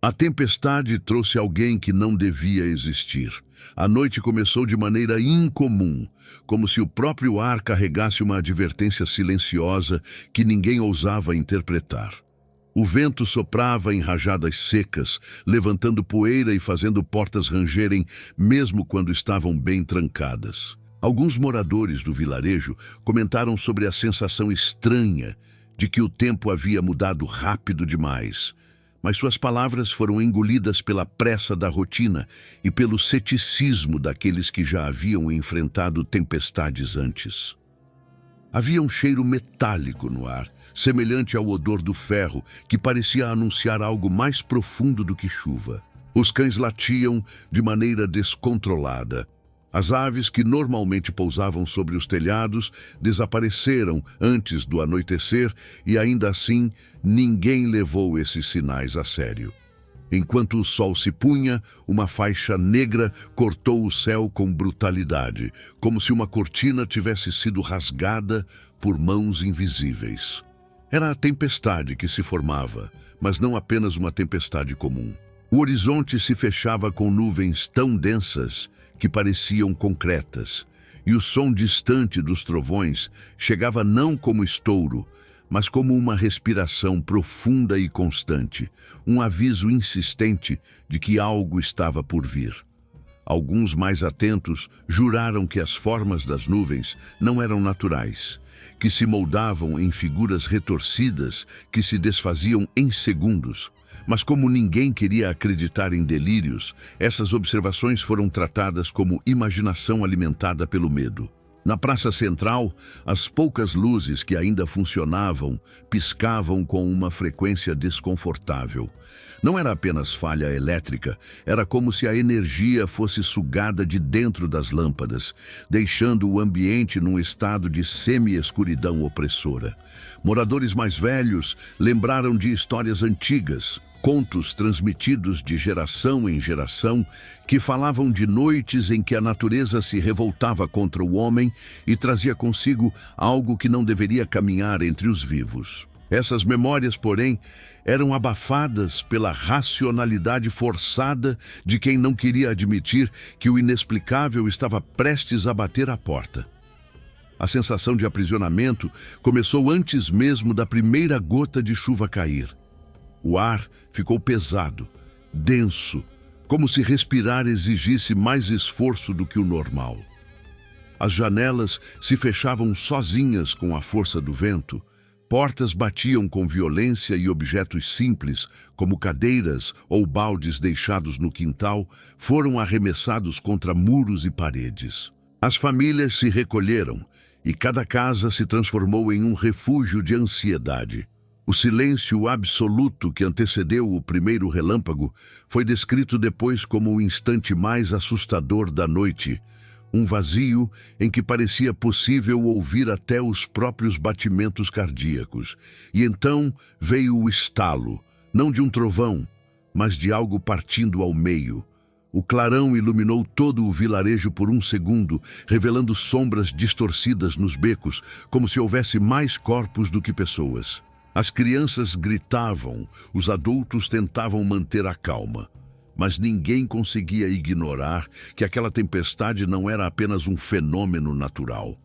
A tempestade trouxe alguém que não devia existir. A noite começou de maneira incomum, como se o próprio ar carregasse uma advertência silenciosa que ninguém ousava interpretar. O vento soprava em rajadas secas, levantando poeira e fazendo portas rangerem, mesmo quando estavam bem trancadas. Alguns moradores do vilarejo comentaram sobre a sensação estranha de que o tempo havia mudado rápido demais. Mas suas palavras foram engolidas pela pressa da rotina e pelo ceticismo daqueles que já haviam enfrentado tempestades antes. Havia um cheiro metálico no ar, semelhante ao odor do ferro, que parecia anunciar algo mais profundo do que chuva. Os cães latiam de maneira descontrolada. As aves que normalmente pousavam sobre os telhados desapareceram antes do anoitecer e, ainda assim, ninguém levou esses sinais a sério. Enquanto o sol se punha, uma faixa negra cortou o céu com brutalidade, como se uma cortina tivesse sido rasgada por mãos invisíveis. Era a tempestade que se formava, mas não apenas uma tempestade comum. O horizonte se fechava com nuvens tão densas que pareciam concretas, e o som distante dos trovões chegava não como estouro, mas como uma respiração profunda e constante, um aviso insistente de que algo estava por vir. Alguns mais atentos juraram que as formas das nuvens não eram naturais, que se moldavam em figuras retorcidas que se desfaziam em segundos. Mas como ninguém queria acreditar em delírios, essas observações foram tratadas como imaginação alimentada pelo medo. Na praça central, as poucas luzes que ainda funcionavam piscavam com uma frequência desconfortável. Não era apenas falha elétrica, era como se a energia fosse sugada de dentro das lâmpadas, deixando o ambiente num estado de semi-escuridão opressora. Moradores mais velhos lembraram de histórias antigas, contos transmitidos de geração em geração, que falavam de noites em que a natureza se revoltava contra o homem e trazia consigo algo que não deveria caminhar entre os vivos. Essas memórias, porém, eram abafadas pela racionalidade forçada de quem não queria admitir que o inexplicável estava prestes a bater à porta. A sensação de aprisionamento começou antes mesmo da primeira gota de chuva cair. O ar ficou pesado, denso, como se respirar exigisse mais esforço do que o normal. As janelas se fechavam sozinhas com a força do vento, portas batiam com violência e objetos simples, como cadeiras ou baldes deixados no quintal, foram arremessados contra muros e paredes. As famílias se recolheram e cada casa se transformou em um refúgio de ansiedade. O silêncio absoluto que antecedeu o primeiro relâmpago foi descrito depois como o instante mais assustador da noite, um vazio em que parecia possível ouvir até os próprios batimentos cardíacos. E então veio o estalo, não de um trovão, mas de algo partindo ao meio. O clarão iluminou todo o vilarejo por um segundo, revelando sombras distorcidas nos becos, como se houvesse mais corpos do que pessoas. As crianças gritavam, os adultos tentavam manter a calma. Mas ninguém conseguia ignorar que aquela tempestade não era apenas um fenômeno natural.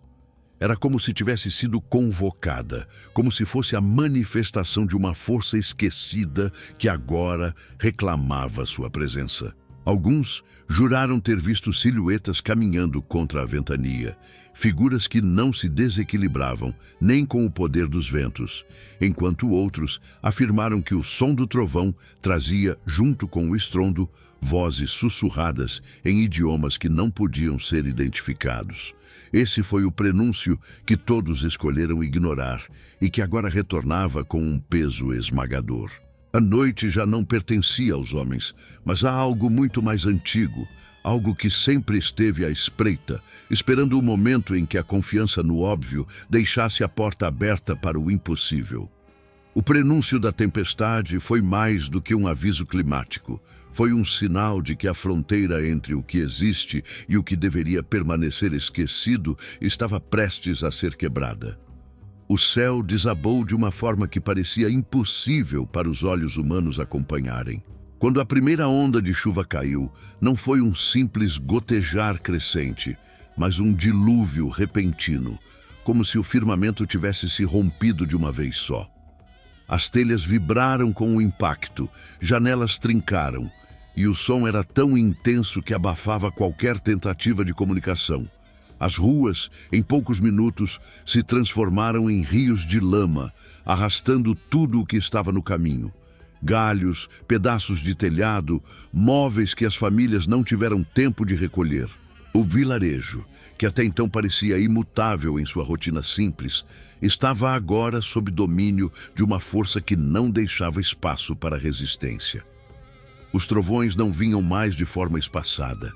Era como se tivesse sido convocada, como se fosse a manifestação de uma força esquecida que agora reclamava sua presença. Alguns juraram ter visto silhuetas caminhando contra a ventania, figuras que não se desequilibravam nem com o poder dos ventos, enquanto outros afirmaram que o som do trovão trazia, junto com o estrondo, vozes sussurradas em idiomas que não podiam ser identificados. Esse foi o prenúncio que todos escolheram ignorar e que agora retornava com um peso esmagador. A noite já não pertencia aos homens, mas há algo muito mais antigo, algo que sempre esteve à espreita, esperando o momento em que a confiança no óbvio deixasse a porta aberta para o impossível. O prenúncio da tempestade foi mais do que um aviso climático. Foi um sinal de que a fronteira entre o que existe e o que deveria permanecer esquecido estava prestes a ser quebrada. O céu desabou de uma forma que parecia impossível para os olhos humanos acompanharem. Quando a primeira onda de chuva caiu, não foi um simples gotejar crescente, mas um dilúvio repentino, como se o firmamento tivesse se rompido de uma vez só. As telhas vibraram com o impacto, janelas trincaram, e o som era tão intenso que abafava qualquer tentativa de comunicação. As ruas, em poucos minutos, se transformaram em rios de lama, arrastando tudo o que estava no caminho. Galhos, pedaços de telhado, móveis que as famílias não tiveram tempo de recolher. O vilarejo, que até então parecia imutável em sua rotina simples, estava agora sob domínio de uma força que não deixava espaço para resistência. Os trovões não vinham mais de forma espaçada.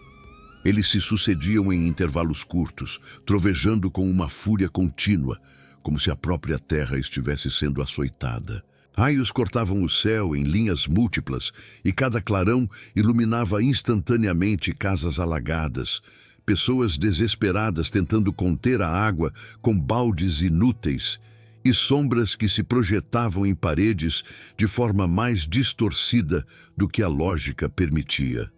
Eles se sucediam em intervalos curtos, trovejando com uma fúria contínua, como se a própria terra estivesse sendo açoitada. Raios cortavam o céu em linhas múltiplas e cada clarão iluminava instantaneamente casas alagadas, pessoas desesperadas tentando conter a água com baldes inúteis e sombras que se projetavam em paredes de forma mais distorcida do que a lógica permitia.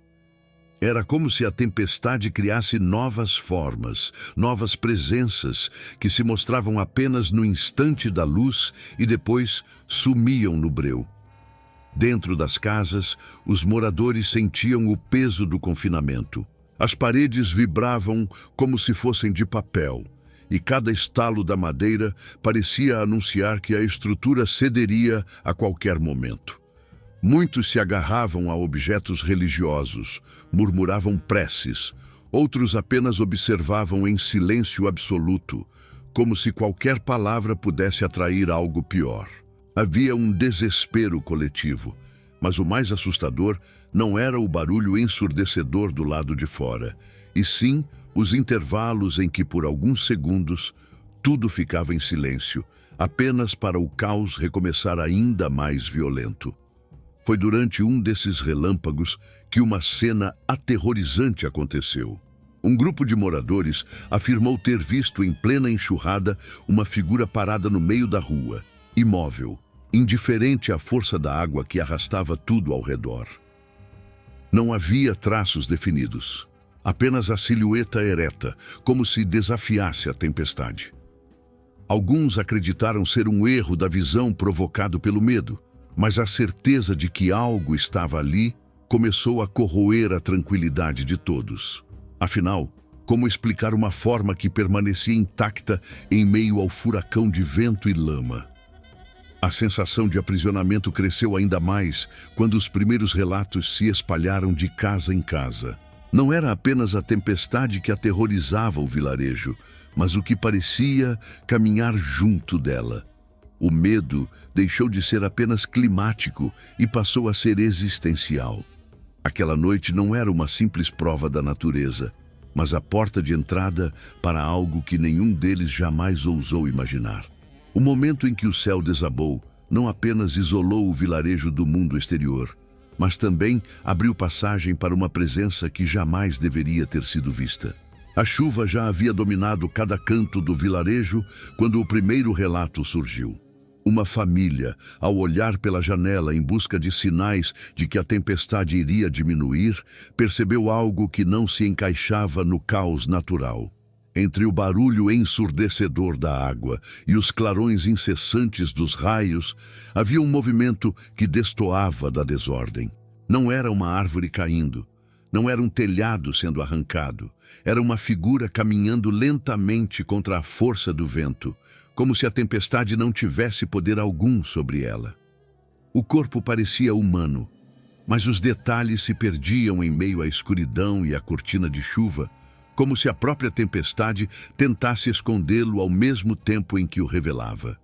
Era como se a tempestade criasse novas formas, novas presenças que se mostravam apenas no instante da luz e depois sumiam no breu. Dentro das casas, os moradores sentiam o peso do confinamento. As paredes vibravam como se fossem de papel, e cada estalo da madeira parecia anunciar que a estrutura cederia a qualquer momento. Muitos se agarravam a objetos religiosos, murmuravam preces, outros apenas observavam em silêncio absoluto, como se qualquer palavra pudesse atrair algo pior. Havia um desespero coletivo, mas o mais assustador não era o barulho ensurdecedor do lado de fora, e sim os intervalos em que, por alguns segundos, tudo ficava em silêncio, apenas para o caos recomeçar ainda mais violento. Foi durante um desses relâmpagos que uma cena aterrorizante aconteceu. Um grupo de moradores afirmou ter visto em plena enxurrada uma figura parada no meio da rua, imóvel, indiferente à força da água que arrastava tudo ao redor. Não havia traços definidos, apenas a silhueta ereta, como se desafiasse a tempestade. Alguns acreditaram ser um erro da visão provocado pelo medo, mas a certeza de que algo estava ali começou a corroer a tranquilidade de todos. Afinal, como explicar uma forma que permanecia intacta em meio ao furacão de vento e lama? A sensação de aprisionamento cresceu ainda mais quando os primeiros relatos se espalharam de casa em casa. Não era apenas a tempestade que aterrorizava o vilarejo, mas o que parecia caminhar junto dela. O medo deixou de ser apenas climático e passou a ser existencial. Aquela noite não era uma simples prova da natureza, mas a porta de entrada para algo que nenhum deles jamais ousou imaginar. O momento em que o céu desabou não apenas isolou o vilarejo do mundo exterior, mas também abriu passagem para uma presença que jamais deveria ter sido vista. A chuva já havia dominado cada canto do vilarejo quando o primeiro relato surgiu. Uma família, ao olhar pela janela em busca de sinais de que a tempestade iria diminuir, percebeu algo que não se encaixava no caos natural. Entre o barulho ensurdecedor da água e os clarões incessantes dos raios, havia um movimento que destoava da desordem. Não era uma árvore caindo, não era um telhado sendo arrancado, era uma figura caminhando lentamente contra a força do vento, como se a tempestade não tivesse poder algum sobre ela. O corpo parecia humano, mas os detalhes se perdiam em meio à escuridão e à cortina de chuva, como se a própria tempestade tentasse escondê-lo ao mesmo tempo em que o revelava.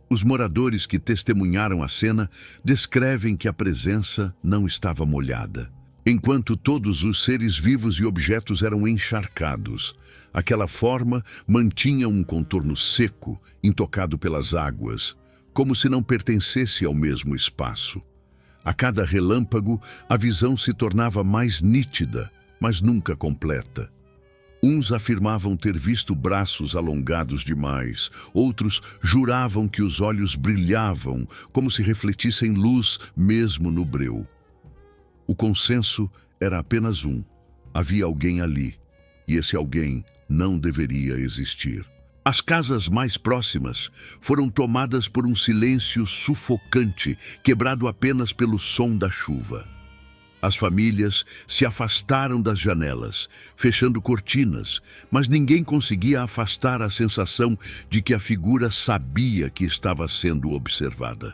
Os moradores que testemunharam a cena descrevem que a presença não estava molhada. Enquanto todos os seres vivos e objetos eram encharcados, aquela forma mantinha um contorno seco, intocado pelas águas, como se não pertencesse ao mesmo espaço. A cada relâmpago, a visão se tornava mais nítida, mas nunca completa. Uns afirmavam ter visto braços alongados demais, outros juravam que os olhos brilhavam, como se refletissem luz mesmo no breu. O consenso era apenas um: havia alguém ali, e esse alguém não deveria existir. As casas mais próximas foram tomadas por um silêncio sufocante, quebrado apenas pelo som da chuva. As famílias se afastaram das janelas, fechando cortinas, mas ninguém conseguia afastar a sensação de que a figura sabia que estava sendo observada.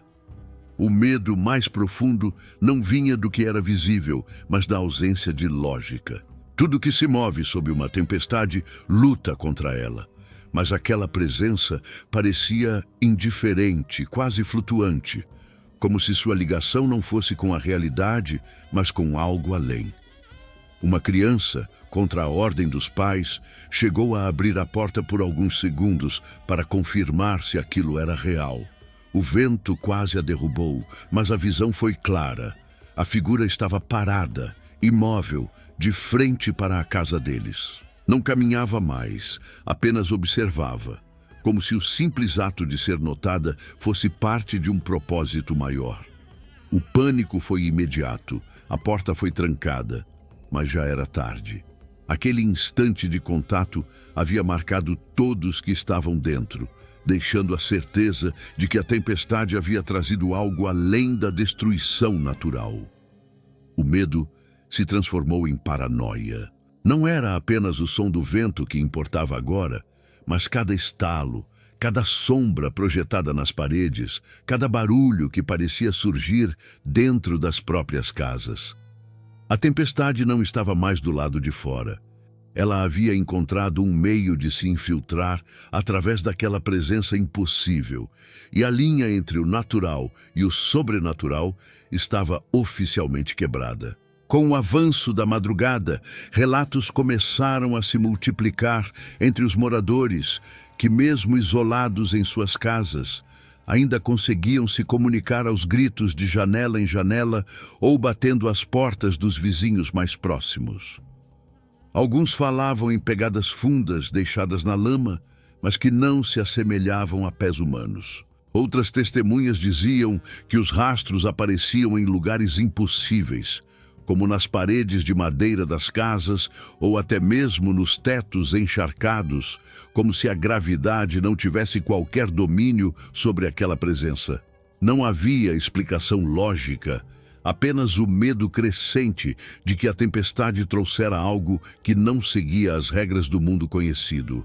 O medo mais profundo não vinha do que era visível, mas da ausência de lógica. Tudo que se move sob uma tempestade luta contra ela. Mas aquela presença parecia indiferente, quase flutuante, como se sua ligação não fosse com a realidade, mas com algo além. Uma criança, contra a ordem dos pais, chegou a abrir a porta por alguns segundos para confirmar se aquilo era real. O vento quase a derrubou, mas a visão foi clara. A figura estava parada, imóvel, de frente para a casa deles. Não caminhava mais, apenas observava, como se o simples ato de ser notada fosse parte de um propósito maior. O pânico foi imediato, a porta foi trancada, mas já era tarde. Aquele instante de contato havia marcado todos que estavam dentro, deixando a certeza de que a tempestade havia trazido algo além da destruição natural. O medo se transformou em paranoia. Não era apenas o som do vento que importava agora, mas cada estalo, cada sombra projetada nas paredes, cada barulho que parecia surgir dentro das próprias casas. A tempestade não estava mais do lado de fora. Ela havia encontrado um meio de se infiltrar através daquela presença impossível, e a linha entre o natural e o sobrenatural estava oficialmente quebrada. Com o avanço da madrugada, relatos começaram a se multiplicar entre os moradores, que mesmo isolados em suas casas, ainda conseguiam se comunicar aos gritos de janela em janela ou batendo às portas dos vizinhos mais próximos. Alguns falavam em pegadas fundas deixadas na lama, mas que não se assemelhavam a pés humanos. Outras testemunhas diziam que os rastros apareciam em lugares impossíveis, como nas paredes de madeira das casas ou até mesmo nos tetos encharcados, como se a gravidade não tivesse qualquer domínio sobre aquela presença. Não havia explicação lógica, apenas o medo crescente de que a tempestade trouxera algo que não seguia as regras do mundo conhecido.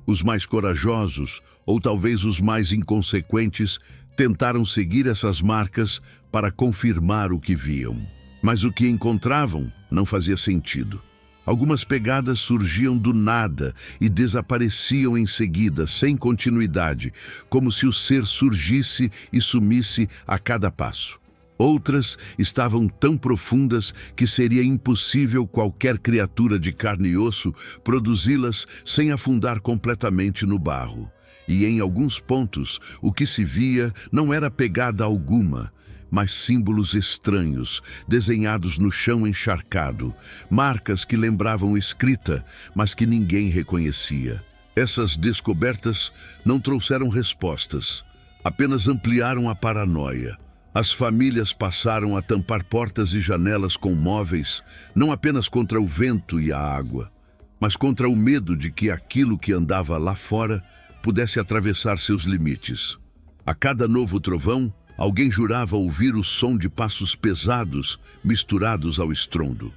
Os mais corajosos, ou talvez os mais inconsequentes, tentaram seguir essas marcas para confirmar o que viam. Mas o que encontravam não fazia sentido. Algumas pegadas surgiam do nada e desapareciam em seguida, sem continuidade, como se o ser surgisse e sumisse a cada passo. Outras estavam tão profundas que seria impossível qualquer criatura de carne e osso produzi-las sem afundar completamente no barro. E em alguns pontos, o que se via não era pegada alguma, mas símbolos estranhos, desenhados no chão encharcado, marcas que lembravam escrita, mas que ninguém reconhecia. Essas descobertas não trouxeram respostas, apenas ampliaram a paranoia. As famílias passaram a tampar portas e janelas com móveis, não apenas contra o vento e a água, mas contra o medo de que aquilo que andava lá fora pudesse atravessar seus limites. A cada novo trovão, alguém jurava ouvir o som de passos pesados misturados ao estrondo.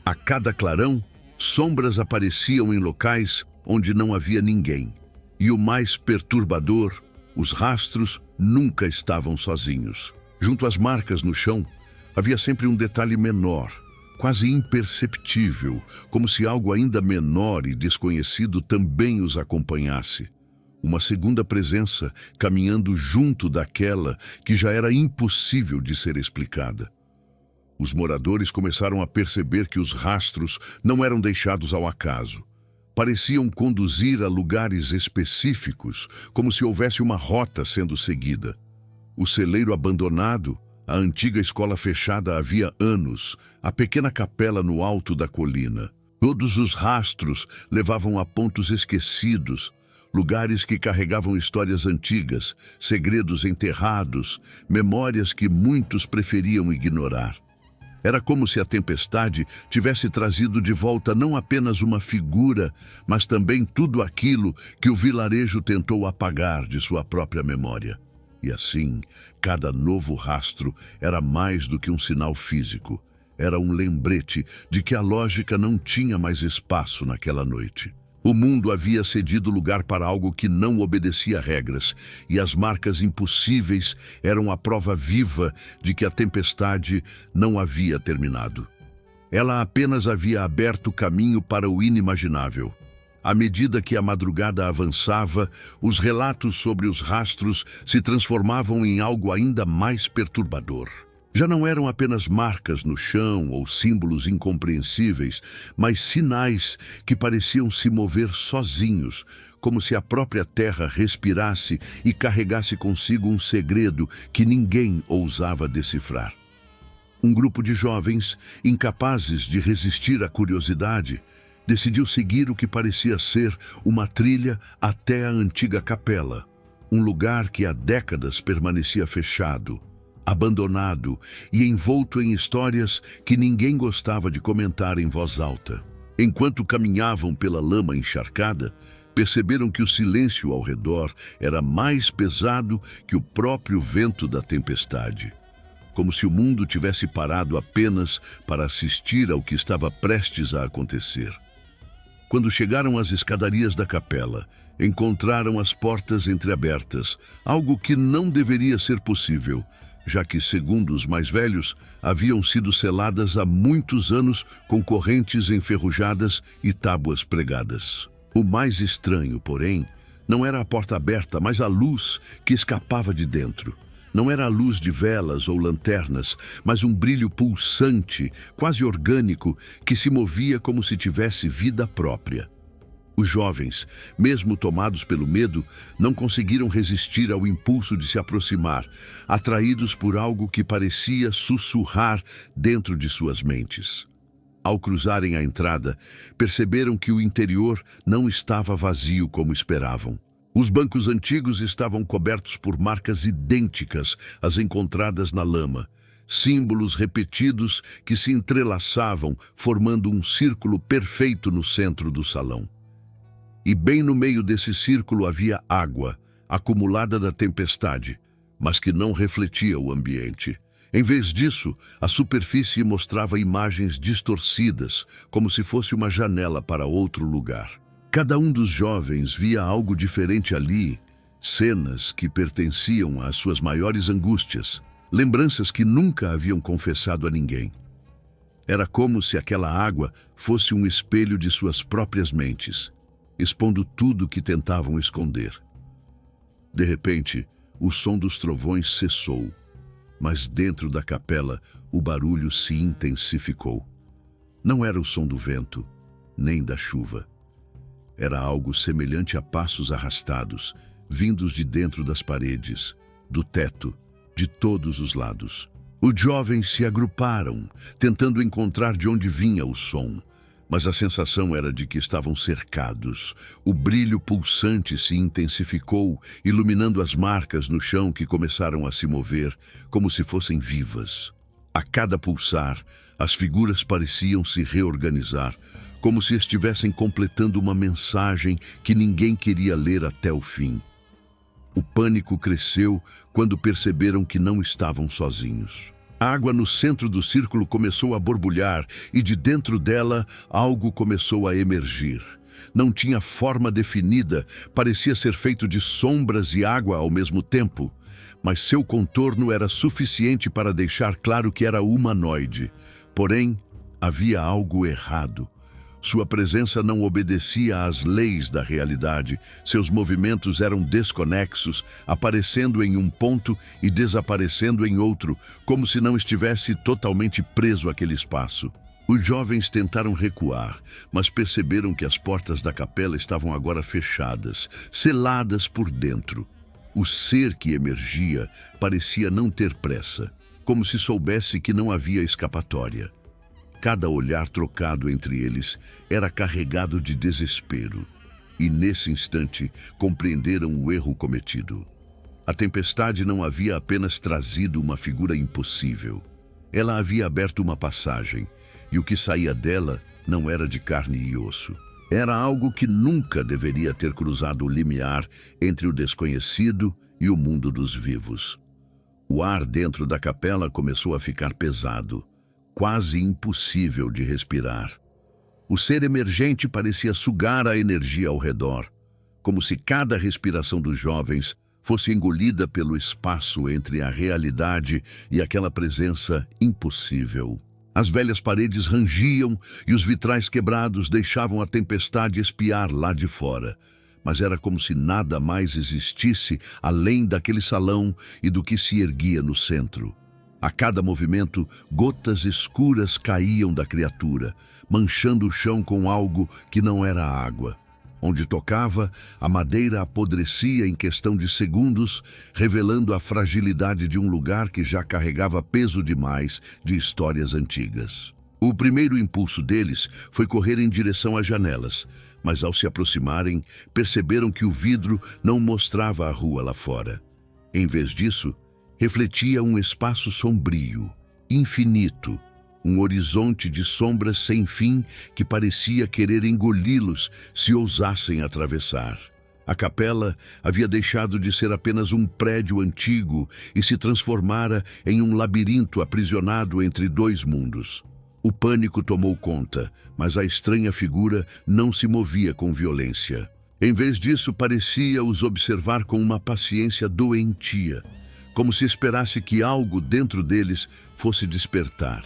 A cada clarão, sombras apareciam em locais onde não havia ninguém. E o mais perturbador, os rastros nunca estavam sozinhos. Junto às marcas no chão, havia sempre um detalhe menor, quase imperceptível, como se algo ainda menor e desconhecido também os acompanhasse. Uma segunda presença caminhando junto daquela que já era impossível de ser explicada. Os moradores começaram a perceber que os rastros não eram deixados ao acaso. Pareciam conduzir a lugares específicos, como se houvesse uma rota sendo seguida. O celeiro abandonado, a antiga escola fechada havia anos, a pequena capela no alto da colina. Todos os rastros levavam a pontos esquecidos, lugares que carregavam histórias antigas, segredos enterrados, memórias que muitos preferiam ignorar. Era como se a tempestade tivesse trazido de volta não apenas uma figura, mas também tudo aquilo que o vilarejo tentou apagar de sua própria memória. E assim, cada novo rastro era mais do que um sinal físico. Era um lembrete de que a lógica não tinha mais espaço naquela noite. O mundo havia cedido lugar para algo que não obedecia regras, e as marcas impossíveis eram a prova viva de que a tempestade não havia terminado. Ela apenas havia aberto caminho para o inimaginável. À medida que a madrugada avançava, os relatos sobre os rastros se transformavam em algo ainda mais perturbador. Já não eram apenas marcas no chão ou símbolos incompreensíveis, mas sinais que pareciam se mover sozinhos, como se a própria terra respirasse e carregasse consigo um segredo que ninguém ousava decifrar. Um grupo de jovens, incapazes de resistir à curiosidade, decidiu seguir o que parecia ser uma trilha até a antiga capela, um lugar que há décadas permanecia fechado, abandonado e envolto em histórias que ninguém gostava de comentar em voz alta. Enquanto caminhavam pela lama encharcada, perceberam que o silêncio ao redor era mais pesado que o próprio vento da tempestade, como se o mundo tivesse parado apenas para assistir ao que estava prestes a acontecer. Quando chegaram às escadarias da capela, encontraram as portas entreabertas, algo que não deveria ser possível, já que, segundo os mais velhos, haviam sido seladas há muitos anos com correntes enferrujadas e tábuas pregadas. O mais estranho, porém, não era a porta aberta, mas a luz que escapava de dentro. Não era a luz de velas ou lanternas, mas um brilho pulsante, quase orgânico, que se movia como se tivesse vida própria. Os jovens, mesmo tomados pelo medo, não conseguiram resistir ao impulso de se aproximar, atraídos por algo que parecia sussurrar dentro de suas mentes. Ao cruzarem a entrada, perceberam que o interior não estava vazio como esperavam. Os bancos antigos estavam cobertos por marcas idênticas às encontradas na lama, símbolos repetidos que se entrelaçavam, formando um círculo perfeito no centro do salão. E bem no meio desse círculo havia água, acumulada da tempestade, mas que não refletia o ambiente. Em vez disso, a superfície mostrava imagens distorcidas, como se fosse uma janela para outro lugar. Cada um dos jovens via algo diferente ali, cenas que pertenciam às suas maiores angústias, lembranças que nunca haviam confessado a ninguém. Era como se aquela água fosse um espelho de suas próprias mentes, expondo tudo o que tentavam esconder. De repente, o som dos trovões cessou, mas dentro da capela o barulho se intensificou. Não era o som do vento, nem da chuva. Era algo semelhante a passos arrastados, vindos de dentro das paredes, do teto, de todos os lados. Os jovens se agruparam, tentando encontrar de onde vinha o som, mas a sensação era de que estavam cercados. O brilho pulsante se intensificou, iluminando as marcas no chão que começaram a se mover, como se fossem vivas. A cada pulsar, as figuras pareciam se reorganizar, como se estivessem completando uma mensagem que ninguém queria ler até o fim. O pânico cresceu quando perceberam que não estavam sozinhos. A água no centro do círculo começou a borbulhar e de dentro dela algo começou a emergir. Não tinha forma definida, parecia ser feito de sombras e água ao mesmo tempo, mas seu contorno era suficiente para deixar claro que era humanoide. Porém, havia algo errado. Sua presença não obedecia às leis da realidade. Seus movimentos eram desconexos, aparecendo em um ponto e desaparecendo em outro, como se não estivesse totalmente preso àquele espaço. Os jovens tentaram recuar, mas perceberam que as portas da capela estavam agora fechadas, seladas por dentro. O ser que emergia parecia não ter pressa, como se soubesse que não havia escapatória. Cada olhar trocado entre eles era carregado de desespero, e nesse instante compreenderam o erro cometido. A tempestade não havia apenas trazido uma figura impossível. Ela havia aberto uma passagem, e o que saía dela não era de carne e osso. Era algo que nunca deveria ter cruzado o limiar entre o desconhecido e o mundo dos vivos. O ar dentro da capela começou a ficar pesado, quase impossível de respirar. O ser emergente parecia sugar a energia ao redor, como se cada respiração dos jovens fosse engolida pelo espaço entre a realidade e aquela presença impossível. As velhas paredes rangiam e os vitrais quebrados deixavam a tempestade espiar lá de fora. Mas era como se nada mais existisse além daquele salão e do que se erguia no centro. A cada movimento, gotas escuras caíam da criatura, manchando o chão com algo que não era água. Onde tocava, a madeira apodrecia em questão de segundos, revelando a fragilidade de um lugar que já carregava peso demais de histórias antigas. O primeiro impulso deles foi correr em direção às janelas, mas ao se aproximarem, perceberam que o vidro não mostrava a rua lá fora. Em vez disso, refletia um espaço sombrio, infinito, um horizonte de sombras sem fim que parecia querer engoli-los se ousassem atravessar. A capela havia deixado de ser apenas um prédio antigo e se transformara em um labirinto aprisionado entre dois mundos. O pânico tomou conta, mas a estranha figura não se movia com violência. Em vez disso, parecia os observar com uma paciência doentia, como se esperasse que algo dentro deles fosse despertar.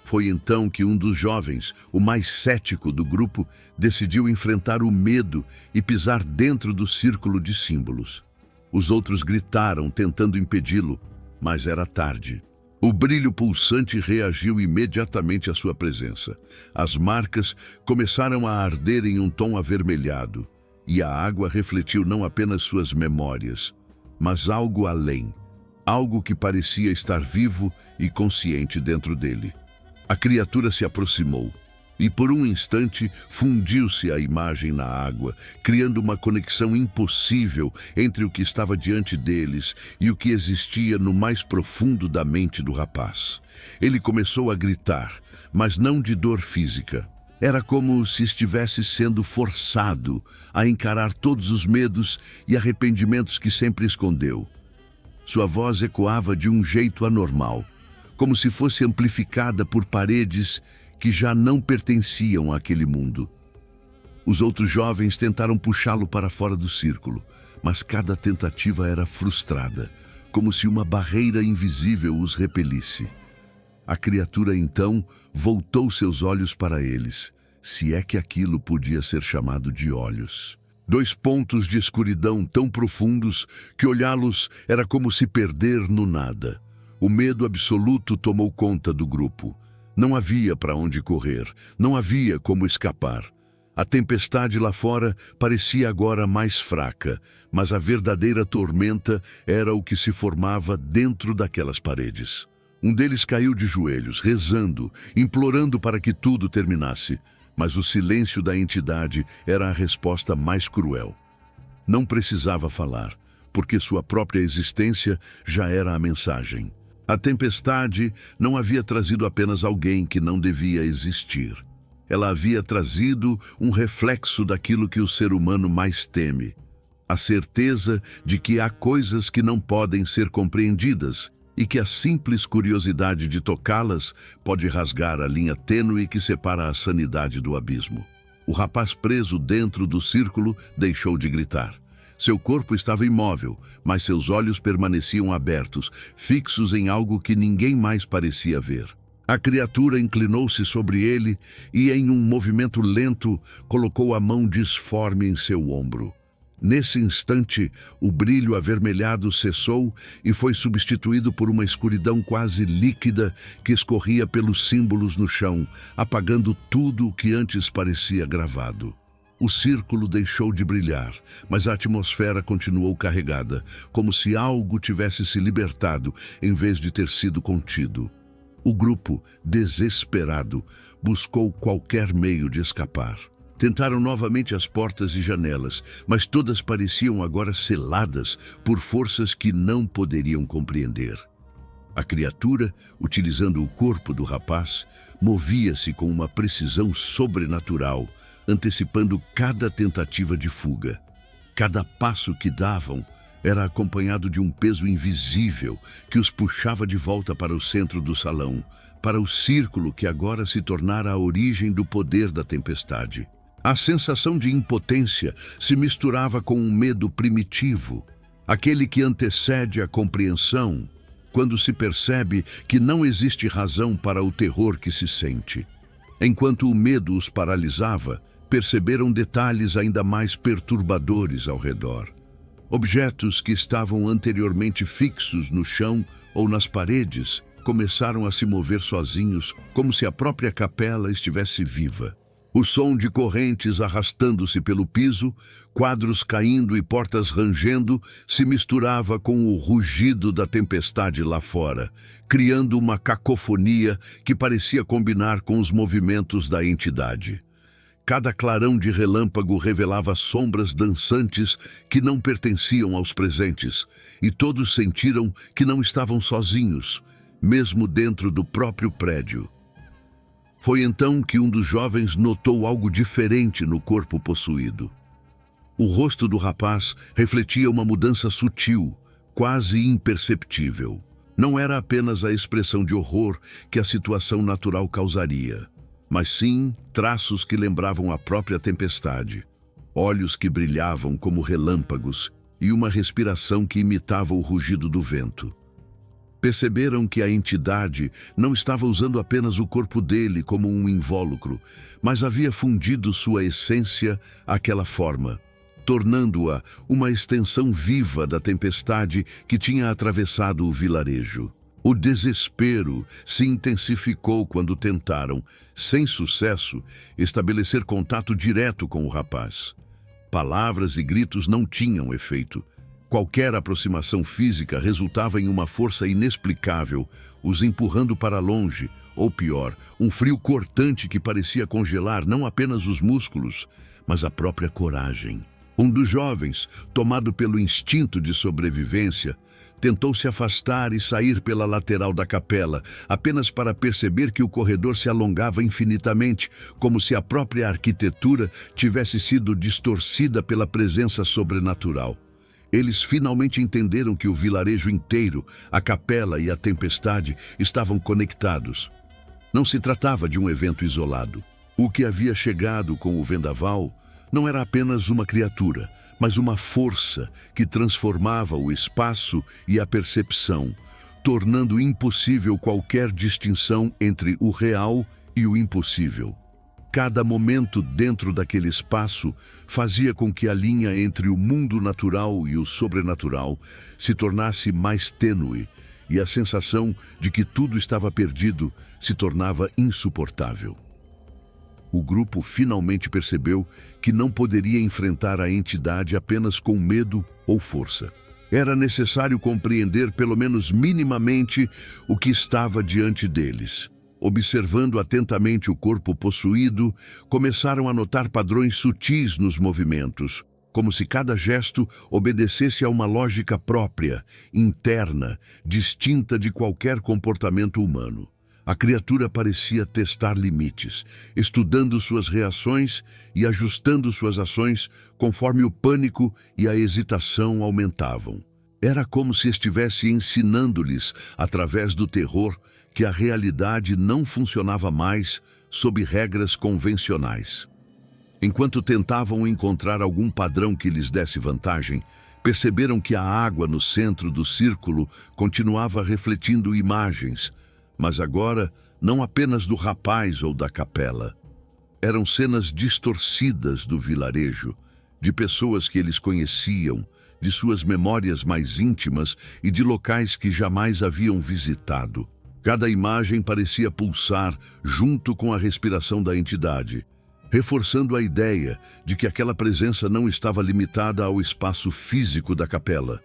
Foi então que um dos jovens, o mais cético do grupo, decidiu enfrentar o medo e pisar dentro do círculo de símbolos. Os outros gritaram, tentando impedi-lo, mas era tarde. O brilho pulsante reagiu imediatamente à sua presença. As marcas começaram a arder em um tom avermelhado, e a água refletiu não apenas suas memórias, mas algo além, algo que parecia estar vivo e consciente dentro dele. A criatura se aproximou, e por um instante fundiu-se a imagem na água, criando uma conexão impossível entre o que estava diante deles e o que existia no mais profundo da mente do rapaz. Ele começou a gritar, mas não de dor física. Era como se estivesse sendo forçado a encarar todos os medos e arrependimentos que sempre escondeu. Sua voz ecoava de um jeito anormal, como se fosse amplificada por paredes que já não pertenciam àquele mundo. Os outros jovens tentaram puxá-lo para fora do círculo, mas cada tentativa era frustrada, como se uma barreira invisível os repelisse. A criatura então voltou seus olhos para eles, se é que aquilo podia ser chamado de olhos. 2 pontos de escuridão tão profundos que olhá-los era como se perder no nada. O medo absoluto tomou conta do grupo. Não havia para onde correr, não havia como escapar. A tempestade lá fora parecia agora mais fraca, mas a verdadeira tormenta era o que se formava dentro daquelas paredes. Um deles caiu de joelhos, rezando, implorando para que tudo terminasse, mas o silêncio da entidade era a resposta mais cruel. Não precisava falar, porque sua própria existência já era a mensagem. A tempestade não havia trazido apenas alguém que não devia existir. Ela havia trazido um reflexo daquilo que o ser humano mais teme. A certeza de que há coisas que não podem ser compreendidas e que a simples curiosidade de tocá-las pode rasgar a linha tênue que separa a sanidade do abismo. O rapaz preso dentro do círculo deixou de gritar. Seu corpo estava imóvel, mas seus olhos permaneciam abertos, fixos em algo que ninguém mais parecia ver. A criatura inclinou-se sobre ele e, em um movimento lento, colocou a mão disforme em seu ombro. Nesse instante, o brilho avermelhado cessou e foi substituído por uma escuridão quase líquida que escorria pelos símbolos no chão, apagando tudo o que antes parecia gravado. O círculo deixou de brilhar, mas a atmosfera continuou carregada, como se algo tivesse se libertado em vez de ter sido contido. O grupo, desesperado, buscou qualquer meio de escapar. Tentaram novamente as portas e janelas, mas todas pareciam agora seladas por forças que não poderiam compreender. A criatura, utilizando o corpo do rapaz, movia-se com uma precisão sobrenatural, antecipando cada tentativa de fuga. Cada passo que davam era acompanhado de um peso invisível que os puxava de volta para o centro do salão, para o círculo que agora se tornara a origem do poder da tempestade. A sensação de impotência se misturava com um medo primitivo, aquele que antecede a compreensão, quando se percebe que não existe razão para o terror que se sente. Enquanto o medo os paralisava, perceberam detalhes ainda mais perturbadores ao redor. Objetos que estavam anteriormente fixos no chão ou nas paredes começaram a se mover sozinhos, como se a própria capela estivesse viva. O som de correntes arrastando-se pelo piso, quadros caindo e portas rangendo, se misturava com o rugido da tempestade lá fora, criando uma cacofonia que parecia combinar com os movimentos da entidade. Cada clarão de relâmpago revelava sombras dançantes que não pertenciam aos presentes, e todos sentiram que não estavam sozinhos, mesmo dentro do próprio prédio. Foi então que um dos jovens notou algo diferente no corpo possuído. O rosto do rapaz refletia uma mudança sutil, quase imperceptível. Não era apenas a expressão de horror que a situação natural causaria, mas sim traços que lembravam a própria tempestade, olhos que brilhavam como relâmpagos e uma respiração que imitava o rugido do vento. Perceberam que a entidade não estava usando apenas o corpo dele como um invólucro, mas havia fundido sua essência àquela forma, tornando-a uma extensão viva da tempestade que tinha atravessado o vilarejo. O desespero se intensificou quando tentaram, sem sucesso, estabelecer contato direto com o rapaz. Palavras e gritos não tinham efeito. Qualquer aproximação física resultava em uma força inexplicável, os empurrando para longe, ou pior, um frio cortante que parecia congelar não apenas os músculos, mas a própria coragem. Um dos jovens, tomado pelo instinto de sobrevivência, tentou se afastar e sair pela lateral da capela, apenas para perceber que o corredor se alongava infinitamente, como se a própria arquitetura tivesse sido distorcida pela presença sobrenatural. Eles finalmente entenderam que o vilarejo inteiro, a capela e a tempestade estavam conectados. Não se tratava de um evento isolado. O que havia chegado com o vendaval não era apenas uma criatura, mas uma força que transformava o espaço e a percepção, tornando impossível qualquer distinção entre o real e o impossível. Cada momento dentro daquele espaço fazia com que a linha entre o mundo natural e o sobrenatural se tornasse mais tênue, e a sensação de que tudo estava perdido se tornava insuportável. O grupo finalmente percebeu que não poderia enfrentar a entidade apenas com medo ou força. Era necessário compreender, pelo menos minimamente, o que estava diante deles. Observando atentamente o corpo possuído, começaram a notar padrões sutis nos movimentos, como se cada gesto obedecesse a uma lógica própria, interna, distinta de qualquer comportamento humano. A criatura parecia testar limites, estudando suas reações e ajustando suas ações conforme o pânico e a hesitação aumentavam. Era como se estivesse ensinando-lhes, através do terror, que a realidade não funcionava mais sob regras convencionais. Enquanto tentavam encontrar algum padrão que lhes desse vantagem, perceberam que a água no centro do círculo continuava refletindo imagens, mas agora não apenas do rapaz ou da capela. Eram cenas distorcidas do vilarejo, de pessoas que eles conheciam, de suas memórias mais íntimas e de locais que jamais haviam visitado. Cada imagem parecia pulsar junto com a respiração da entidade, reforçando a ideia de que aquela presença não estava limitada ao espaço físico da capela,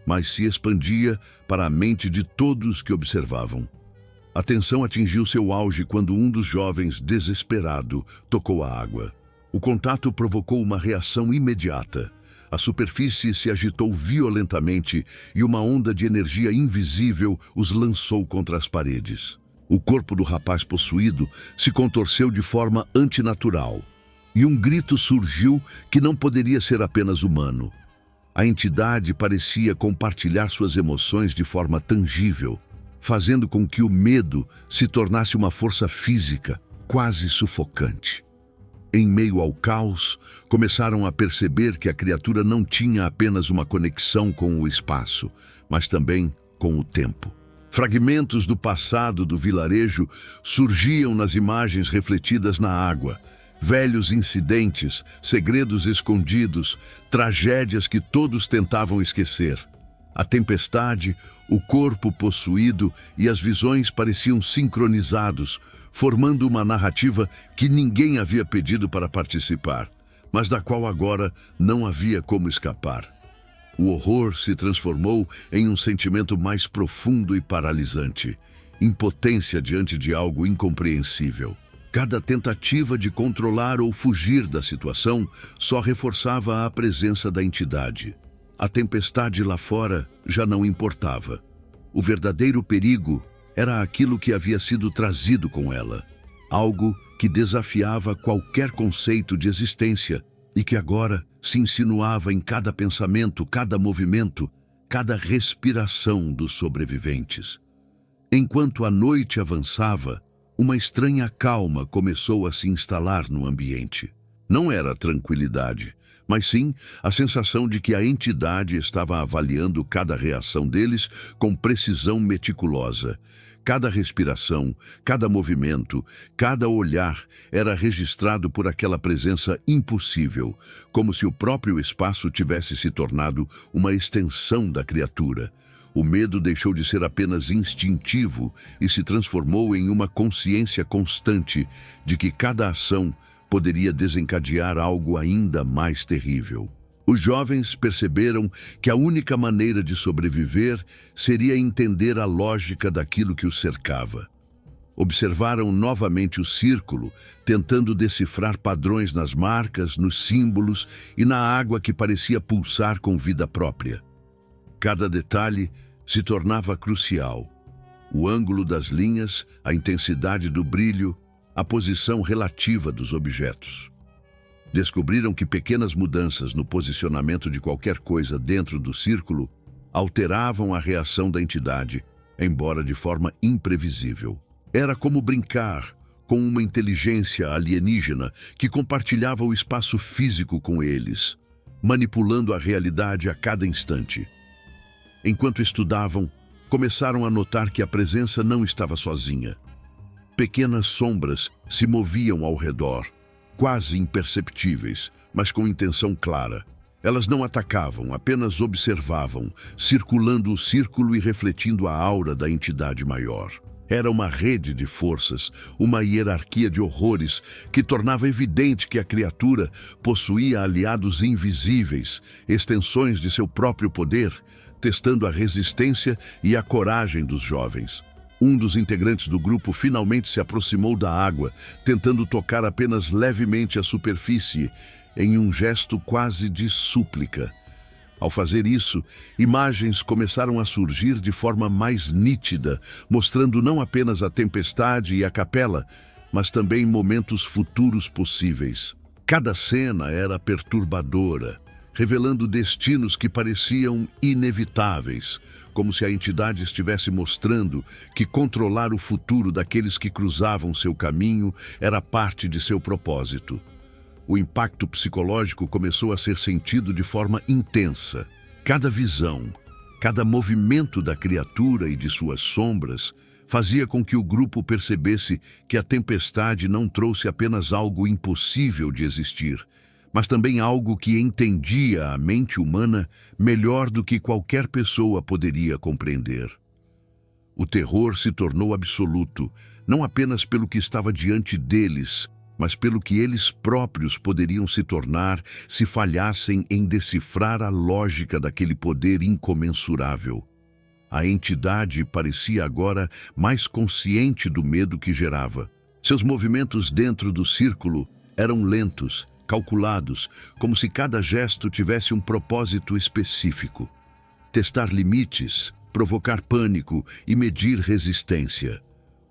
mas se expandia para a mente de todos que observavam. A tensão atingiu seu auge quando um dos jovens, desesperado, tocou a água. O contato provocou uma reação imediata. A superfície se agitou violentamente e uma onda de energia invisível os lançou contra as paredes. O corpo do rapaz possuído se contorceu de forma antinatural, e um grito surgiu que não poderia ser apenas humano. A entidade parecia compartilhar suas emoções de forma tangível, fazendo com que o medo se tornasse uma força física quase sufocante. Em meio ao caos, começaram a perceber que a criatura não tinha apenas uma conexão com o espaço, mas também com o tempo. Fragmentos do passado do vilarejo surgiam nas imagens refletidas na água. Velhos incidentes, segredos escondidos, tragédias que todos tentavam esquecer. A tempestade, o corpo possuído e as visões pareciam sincronizados, formando uma narrativa que ninguém havia pedido para participar, mas da qual agora não havia como escapar. O horror se transformou em um sentimento mais profundo e paralisante, impotência diante de algo incompreensível. Cada tentativa de controlar ou fugir da situação só reforçava a presença da entidade. A tempestade lá fora já não importava. O verdadeiro perigo era aquilo que havia sido trazido com ela, algo que desafiava qualquer conceito de existência e que agora se insinuava em cada pensamento, cada movimento, cada respiração dos sobreviventes. Enquanto a noite avançava, uma estranha calma começou a se instalar no ambiente. Não era tranquilidade, mas sim a sensação de que a entidade estava avaliando cada reação deles com precisão meticulosa. Cada respiração, cada movimento, cada olhar era registrado por aquela presença impossível, como se o próprio espaço tivesse se tornado uma extensão da criatura. O medo deixou de ser apenas instintivo e se transformou em uma consciência constante de que cada ação poderia desencadear algo ainda mais terrível. Os jovens perceberam que a única maneira de sobreviver seria entender a lógica daquilo que os cercava. Observaram novamente o círculo, tentando decifrar padrões nas marcas, nos símbolos e na água que parecia pulsar com vida própria. Cada detalhe se tornava crucial. O ângulo das linhas, a intensidade do brilho, a posição relativa dos objetos. Descobriram que pequenas mudanças no posicionamento de qualquer coisa dentro do círculo alteravam a reação da entidade, embora de forma imprevisível. Era como brincar com uma inteligência alienígena que compartilhava o espaço físico com eles, manipulando a realidade a cada instante. Enquanto estudavam, começaram a notar que a presença não estava sozinha. Pequenas sombras se moviam ao redor, quase imperceptíveis, mas com intenção clara. Elas não atacavam, apenas observavam, circulando o círculo e refletindo a aura da entidade maior. Era uma rede de forças, uma hierarquia de horrores que tornava evidente que a criatura possuía aliados invisíveis, extensões de seu próprio poder, testando a resistência e a coragem dos jovens. Um dos integrantes do grupo finalmente se aproximou da água, tentando tocar apenas levemente a superfície, em um gesto quase de súplica. Ao fazer isso, imagens começaram a surgir de forma mais nítida, mostrando não apenas a tempestade e a capela, mas também momentos futuros possíveis. Cada cena era perturbadora, revelando destinos que pareciam inevitáveis, como se a entidade estivesse mostrando que controlar o futuro daqueles que cruzavam seu caminho era parte de seu propósito. O impacto psicológico começou a ser sentido de forma intensa. Cada visão, cada movimento da criatura e de suas sombras fazia com que o grupo percebesse que a tempestade não trouxe apenas algo impossível de existir, mas também algo que entendia a mente humana melhor do que qualquer pessoa poderia compreender. O terror se tornou absoluto, não apenas pelo que estava diante deles, mas pelo que eles próprios poderiam se tornar se falhassem em decifrar a lógica daquele poder incomensurável. A entidade parecia agora mais consciente do medo que gerava. Seus movimentos dentro do círculo eram lentos, calculados, como se cada gesto tivesse um propósito específico. Testar limites, provocar pânico e medir resistência.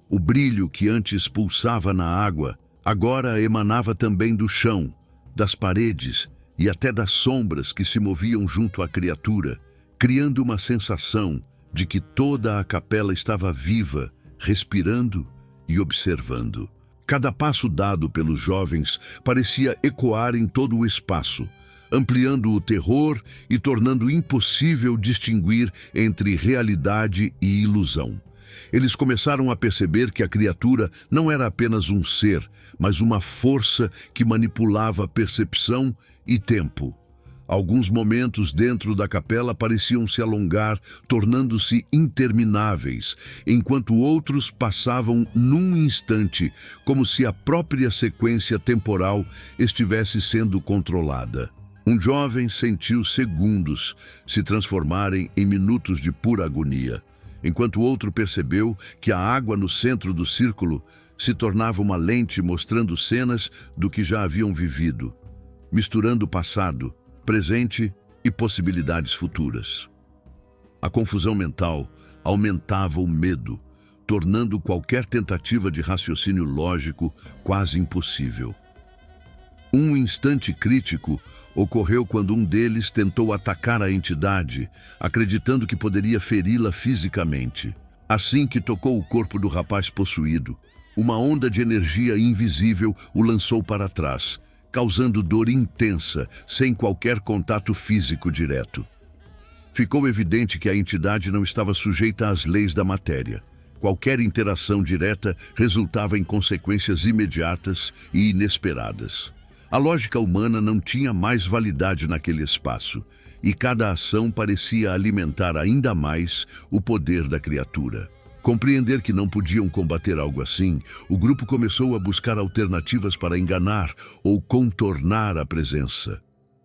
O brilho que antes pulsava na água, agora emanava também do chão, das paredes e até das sombras que se moviam junto à criatura, criando uma sensação de que toda a capela estava viva, respirando e observando. Cada passo dado pelos jovens parecia ecoar em todo o espaço, ampliando o terror e tornando impossível distinguir entre realidade e ilusão. Eles começaram a perceber que a criatura não era apenas um ser, mas uma força que manipulava percepção e tempo. Alguns momentos dentro da capela pareciam se alongar, tornando-se intermináveis, enquanto outros passavam num instante, como se a própria sequência temporal estivesse sendo controlada. Um jovem sentiu segundos se transformarem em minutos de pura agonia, enquanto outro percebeu que a água no centro do círculo se tornava uma lente mostrando cenas do que já haviam vivido, misturando o passado, presente e possibilidades futuras. A confusão mental aumentava o medo, tornando qualquer tentativa de raciocínio lógico quase impossível. Um instante crítico ocorreu quando um deles tentou atacar a entidade, acreditando que poderia feri-la fisicamente. Assim que tocou o corpo do rapaz possuído, uma onda de energia invisível o lançou para trás, causando dor intensa, sem qualquer contato físico direto. Ficou evidente que a entidade não estava sujeita às leis da matéria. Qualquer interação direta resultava em consequências imediatas e inesperadas. A lógica humana não tinha mais validade naquele espaço, e cada ação parecia alimentar ainda mais o poder da criatura. Compreender que não podiam combater algo assim, o grupo começou a buscar alternativas para enganar ou contornar a presença.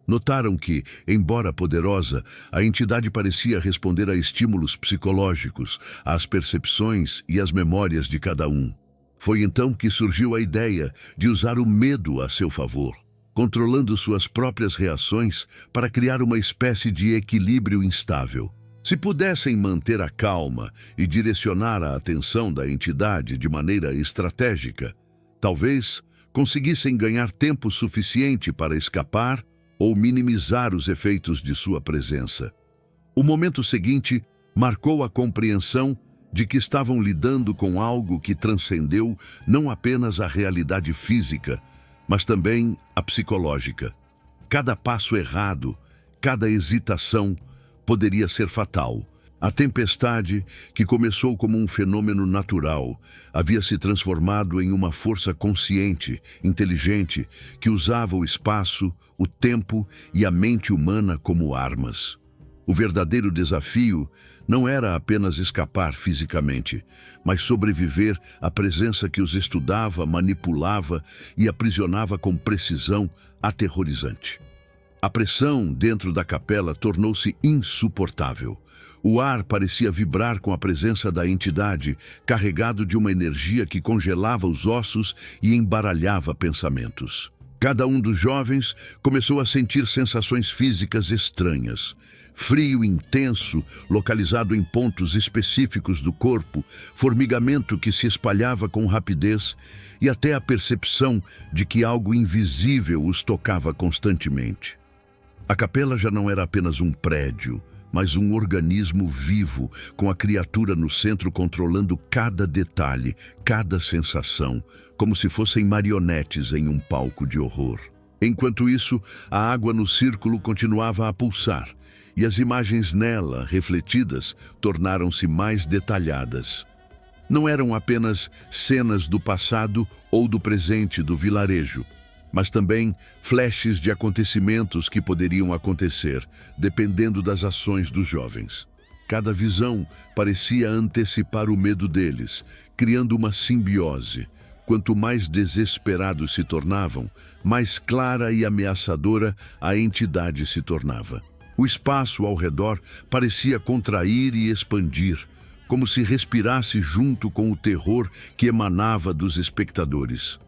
Notaram que, embora poderosa, a entidade parecia responder a estímulos psicológicos, às percepções e às memórias de cada um. Foi então que surgiu a ideia de usar o medo a seu favor, controlando suas próprias reações para criar uma espécie de equilíbrio instável. Se pudessem manter a calma e direcionar a atenção da entidade de maneira estratégica, talvez conseguissem ganhar tempo suficiente para escapar ou minimizar os efeitos de sua presença. O momento seguinte marcou a compreensão de que estavam lidando com algo que transcendeu não apenas a realidade física, mas também a psicológica. Cada passo errado, cada hesitação, poderia ser fatal. A tempestade, que começou como um fenômeno natural, havia se transformado em uma força consciente, inteligente, que usava o espaço, o tempo e a mente humana como armas. O verdadeiro desafio não era apenas escapar fisicamente, mas sobreviver à presença que os estudava, manipulava e aprisionava com precisão aterrorizante. A pressão dentro da capela tornou-se insuportável. O ar parecia vibrar com a presença da entidade, carregado de uma energia que congelava os ossos e embaralhava pensamentos. Cada um dos jovens começou a sentir sensações físicas estranhas. Frio intenso, localizado em pontos específicos do corpo, formigamento que se espalhava com rapidez e até a percepção de que algo invisível os tocava constantemente. A capela já não era apenas um prédio, mas um organismo vivo, com a criatura no centro controlando cada detalhe, cada sensação, como se fossem marionetes em um palco de horror. Enquanto isso, a água no círculo continuava a pulsar, e as imagens nela, refletidas, tornaram-se mais detalhadas. Não eram apenas cenas do passado ou do presente do vilarejo, mas também flashes de acontecimentos que poderiam acontecer, dependendo das ações dos jovens. Cada visão parecia antecipar o medo deles, criando uma simbiose. Quanto mais desesperados se tornavam, mais clara e ameaçadora a entidade se tornava. O espaço ao redor parecia contrair e expandir, como se respirasse junto com o terror que emanava dos espectadores.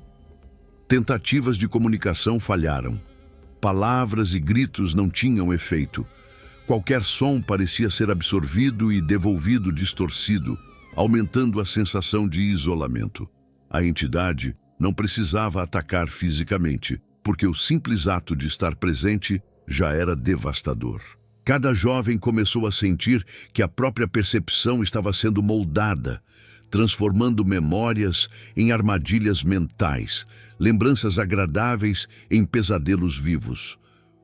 Tentativas de comunicação falharam. Palavras e gritos não tinham efeito. Qualquer som parecia ser absorvido e devolvido distorcido, aumentando a sensação de isolamento. A entidade não precisava atacar fisicamente, porque o simples ato de estar presente já era devastador. Cada jovem começou a sentir que a própria percepção estava sendo moldada, transformando memórias em armadilhas mentais, lembranças agradáveis em pesadelos vivos.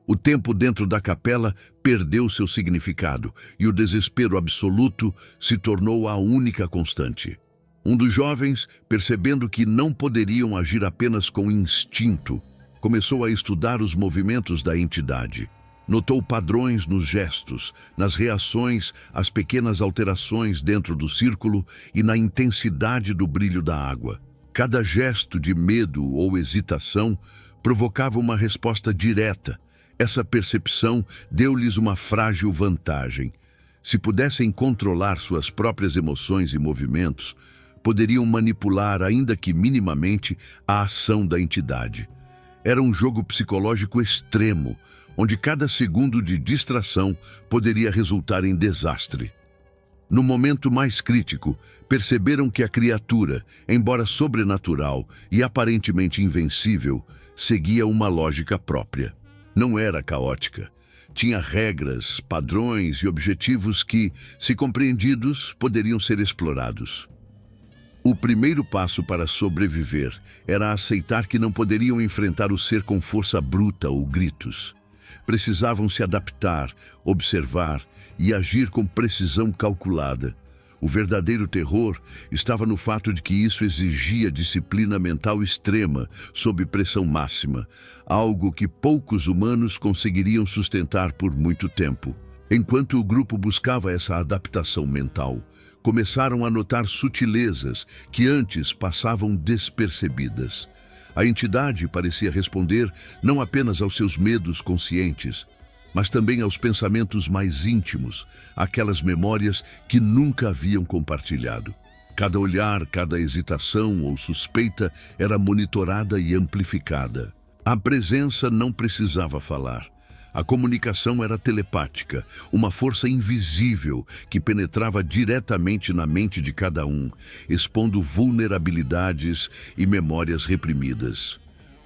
O tempo dentro da capela perdeu seu significado e o desespero absoluto se tornou a única constante. Um dos jovens, percebendo que não poderiam agir apenas com instinto, começou a estudar os movimentos da entidade. Notou padrões nos gestos, nas reações às pequenas alterações dentro do círculo e na intensidade do brilho da água. Cada gesto de medo ou hesitação provocava uma resposta direta. Essa percepção deu-lhes uma frágil vantagem. Se pudessem controlar suas próprias emoções e movimentos, poderiam manipular, ainda que minimamente, a ação da entidade. Era um jogo psicológico extremo, onde cada segundo de distração poderia resultar em desastre. No momento mais crítico, perceberam que a criatura, embora sobrenatural e aparentemente invencível, seguia uma lógica própria. Não era caótica. Tinha regras, padrões e objetivos que, se compreendidos, poderiam ser explorados. O primeiro passo para sobreviver era aceitar que não poderiam enfrentar o ser com força bruta ou gritos. Precisavam se adaptar, observar e agir com precisão calculada. O verdadeiro terror estava no fato de que isso exigia disciplina mental extrema, sob pressão máxima, algo que poucos humanos conseguiriam sustentar por muito tempo. Enquanto o grupo buscava essa adaptação mental, começaram a notar sutilezas que antes passavam despercebidas. A entidade parecia responder não apenas aos seus medos conscientes, mas também aos pensamentos mais íntimos, aquelas memórias que nunca haviam compartilhado. Cada olhar, cada hesitação ou suspeita era monitorada e amplificada. A presença não precisava falar. A comunicação era telepática, uma força invisível que penetrava diretamente na mente de cada um, expondo vulnerabilidades e memórias reprimidas.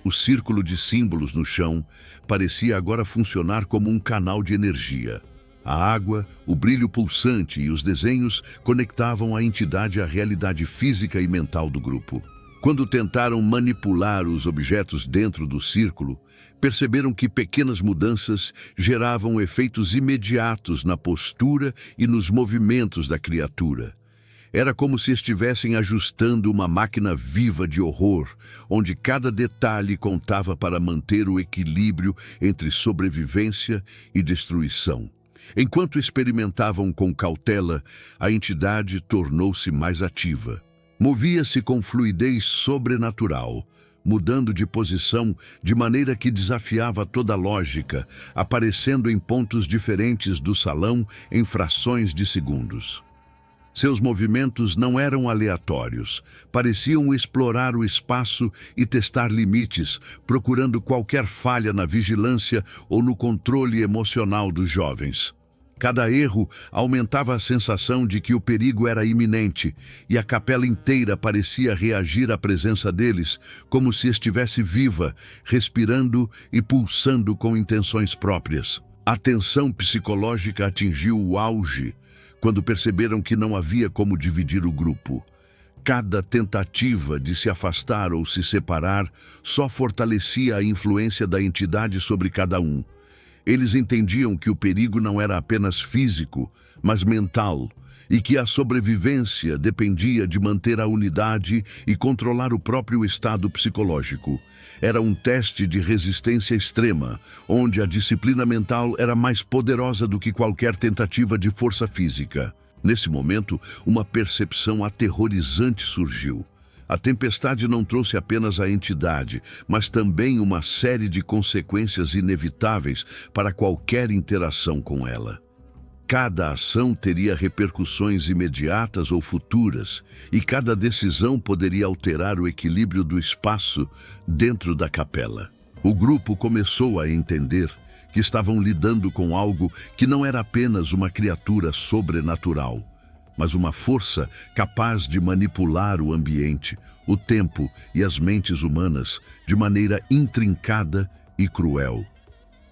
O círculo de símbolos no chão parecia agora funcionar como um canal de energia. A água, o brilho pulsante e os desenhos conectavam a entidade à realidade física e mental do grupo. Quando tentaram manipular os objetos dentro do círculo, perceberam que pequenas mudanças geravam efeitos imediatos na postura e nos movimentos da criatura. Era como se estivessem ajustando uma máquina viva de horror, onde cada detalhe contava para manter o equilíbrio entre sobrevivência e destruição. Enquanto experimentavam com cautela, a entidade tornou-se mais ativa. Movia-se com fluidez sobrenatural, mudando de posição de maneira que desafiava toda a lógica, aparecendo em pontos diferentes do salão em frações de segundos. Seus movimentos não eram aleatórios, pareciam explorar o espaço e testar limites, procurando qualquer falha na vigilância ou no controle emocional dos jovens. Cada erro aumentava a sensação de que o perigo era iminente, e a capela inteira parecia reagir à presença deles, como se estivesse viva, respirando e pulsando com intenções próprias. A tensão psicológica atingiu o auge quando perceberam que não havia como dividir o grupo. Cada tentativa de se afastar ou se separar só fortalecia a influência da entidade sobre cada um. Eles entendiam que o perigo não era apenas físico, mas mental, e que a sobrevivência dependia de manter a unidade e controlar o próprio estado psicológico. Era um teste de resistência extrema, onde a disciplina mental era mais poderosa do que qualquer tentativa de força física. Nesse momento, uma percepção aterrorizante surgiu. A tempestade não trouxe apenas a entidade, mas também uma série de consequências inevitáveis para qualquer interação com ela. Cada ação teria repercussões imediatas ou futuras, e cada decisão poderia alterar o equilíbrio do espaço dentro da capela. O grupo começou a entender que estavam lidando com algo que não era apenas uma criatura sobrenatural, mas uma força capaz de manipular o ambiente, o tempo e as mentes humanas de maneira intrincada e cruel.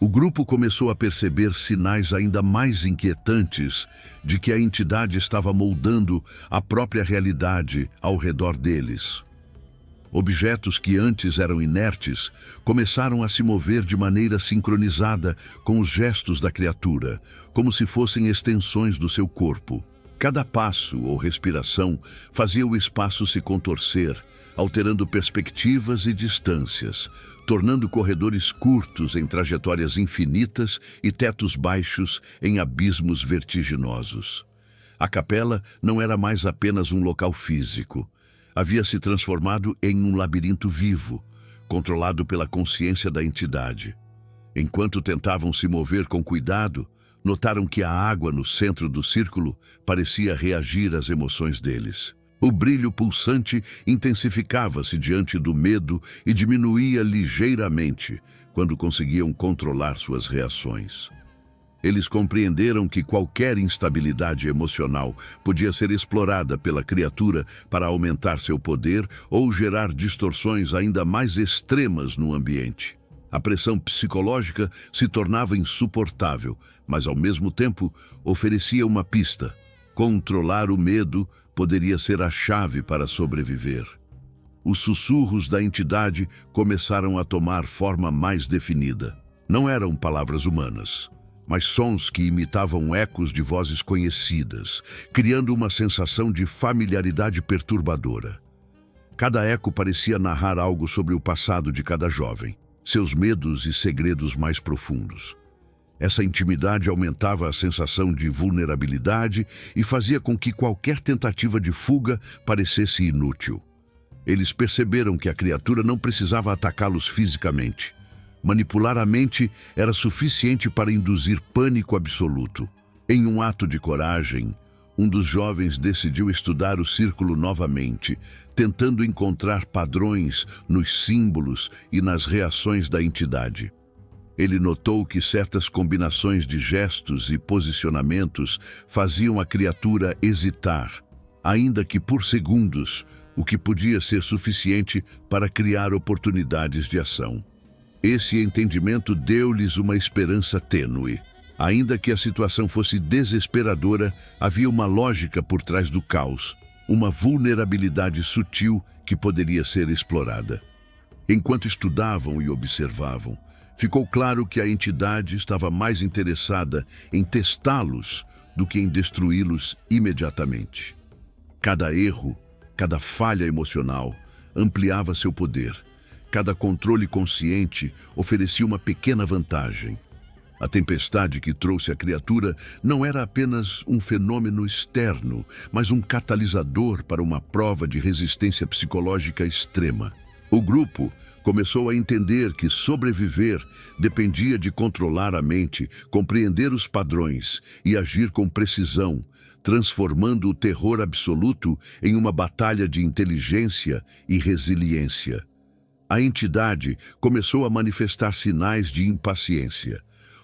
O grupo começou a perceber sinais ainda mais inquietantes de que a entidade estava moldando a própria realidade ao redor deles. Objetos que antes eram inertes começaram a se mover de maneira sincronizada com os gestos da criatura, como se fossem extensões do seu corpo. Cada passo ou respiração fazia o espaço se contorcer, alterando perspectivas e distâncias, tornando corredores curtos em trajetórias infinitas e tetos baixos em abismos vertiginosos. A capela não era mais apenas um local físico. Havia se transformado em um labirinto vivo, controlado pela consciência da entidade. Enquanto tentavam se mover com cuidado, notaram que a água no centro do círculo parecia reagir às emoções deles. O brilho pulsante intensificava-se diante do medo e diminuía ligeiramente quando conseguiam controlar suas reações. Eles compreenderam que qualquer instabilidade emocional podia ser explorada pela criatura para aumentar seu poder ou gerar distorções ainda mais extremas no ambiente. A pressão psicológica se tornava insuportável, mas ao mesmo tempo oferecia uma pista. Controlar o medo poderia ser a chave para sobreviver. Os sussurros da entidade começaram a tomar forma mais definida. Não eram palavras humanas, mas sons que imitavam ecos de vozes conhecidas, criando uma sensação de familiaridade perturbadora. Cada eco parecia narrar algo sobre o passado de cada jovem, seus medos e segredos mais profundos. Essa intimidade aumentava a sensação de vulnerabilidade e fazia com que qualquer tentativa de fuga parecesse inútil. Eles perceberam que a criatura não precisava atacá-los fisicamente. Manipular a mente era suficiente para induzir pânico absoluto. Em um ato de coragem, um dos jovens decidiu estudar o círculo novamente, tentando encontrar padrões nos símbolos e nas reações da entidade. Ele notou que certas combinações de gestos e posicionamentos faziam a criatura hesitar, ainda que por segundos, o que podia ser suficiente para criar oportunidades de ação. Esse entendimento deu-lhes uma esperança tênue. Ainda que a situação fosse desesperadora, havia uma lógica por trás do caos, uma vulnerabilidade sutil que poderia ser explorada. Enquanto estudavam e observavam, ficou claro que a entidade estava mais interessada em testá-los do que em destruí-los imediatamente. Cada erro, cada falha emocional ampliava seu poder. Cada controle consciente oferecia uma pequena vantagem. A tempestade que trouxe a criatura não era apenas um fenômeno externo, mas um catalisador para uma prova de resistência psicológica extrema. O grupo começou a entender que sobreviver dependia de controlar a mente, compreender os padrões e agir com precisão, transformando o terror absoluto em uma batalha de inteligência e resiliência. A entidade começou a manifestar sinais de impaciência.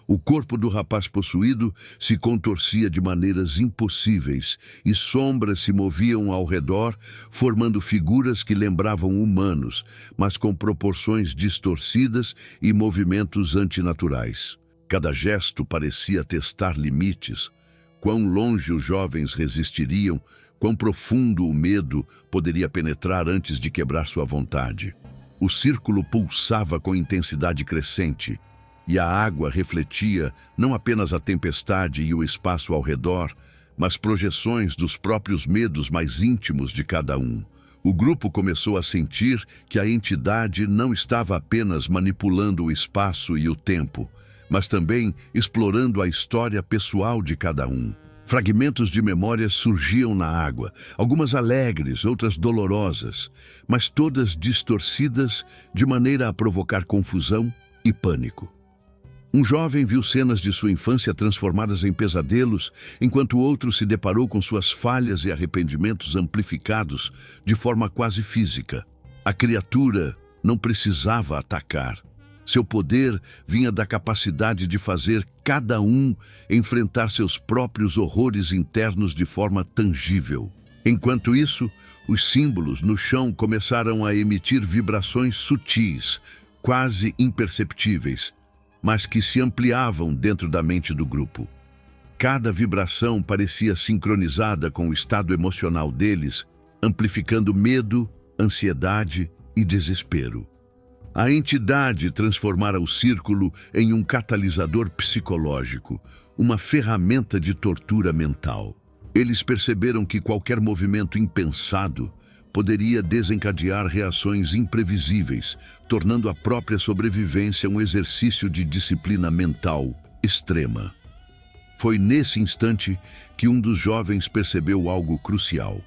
O corpo do rapaz possuído se contorcia de maneiras impossíveis e sombras se moviam ao redor, formando figuras que lembravam humanos, mas com proporções distorcidas e movimentos antinaturais. Cada gesto parecia testar limites. Quão longe os jovens resistiriam, quão profundo o medo poderia penetrar antes de quebrar sua vontade. O círculo pulsava com intensidade crescente, e a água refletia não apenas a tempestade e o espaço ao redor, mas projeções dos próprios medos mais íntimos de cada um. O grupo começou a sentir que a entidade não estava apenas manipulando o espaço e o tempo, mas também explorando a história pessoal de cada um. Fragmentos de memórias surgiam na água, algumas alegres, outras dolorosas, mas todas distorcidas de maneira a provocar confusão e pânico. Um jovem viu cenas de sua infância transformadas em pesadelos, enquanto outro se deparou com suas falhas e arrependimentos amplificados de forma quase física. A criatura não precisava atacar. Seu poder vinha da capacidade de fazer cada um enfrentar seus próprios horrores internos de forma tangível. Enquanto isso, os símbolos no chão começaram a emitir vibrações sutis, quase imperceptíveis, mas que se ampliavam dentro da mente do grupo. Cada vibração parecia sincronizada com o estado emocional deles, amplificando medo, ansiedade e desespero. A entidade transformara o círculo em um catalisador psicológico, uma ferramenta de tortura mental. Eles perceberam que qualquer movimento impensado poderia desencadear reações imprevisíveis, tornando a própria sobrevivência um exercício de disciplina mental extrema. Foi nesse instante que um dos jovens percebeu algo crucial.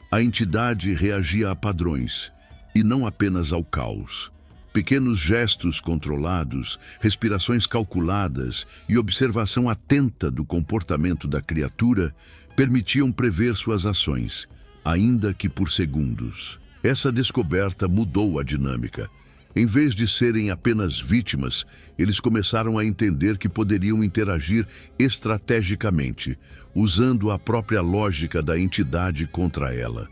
A entidade reagia a padrões, e não apenas ao caos. Pequenos gestos controlados, respirações calculadas e observação atenta do comportamento da criatura permitiam prever suas ações, ainda que por segundos. Essa descoberta mudou a dinâmica. Em vez de serem apenas vítimas, eles começaram a entender que poderiam interagir estrategicamente, usando a própria lógica da entidade contra ela.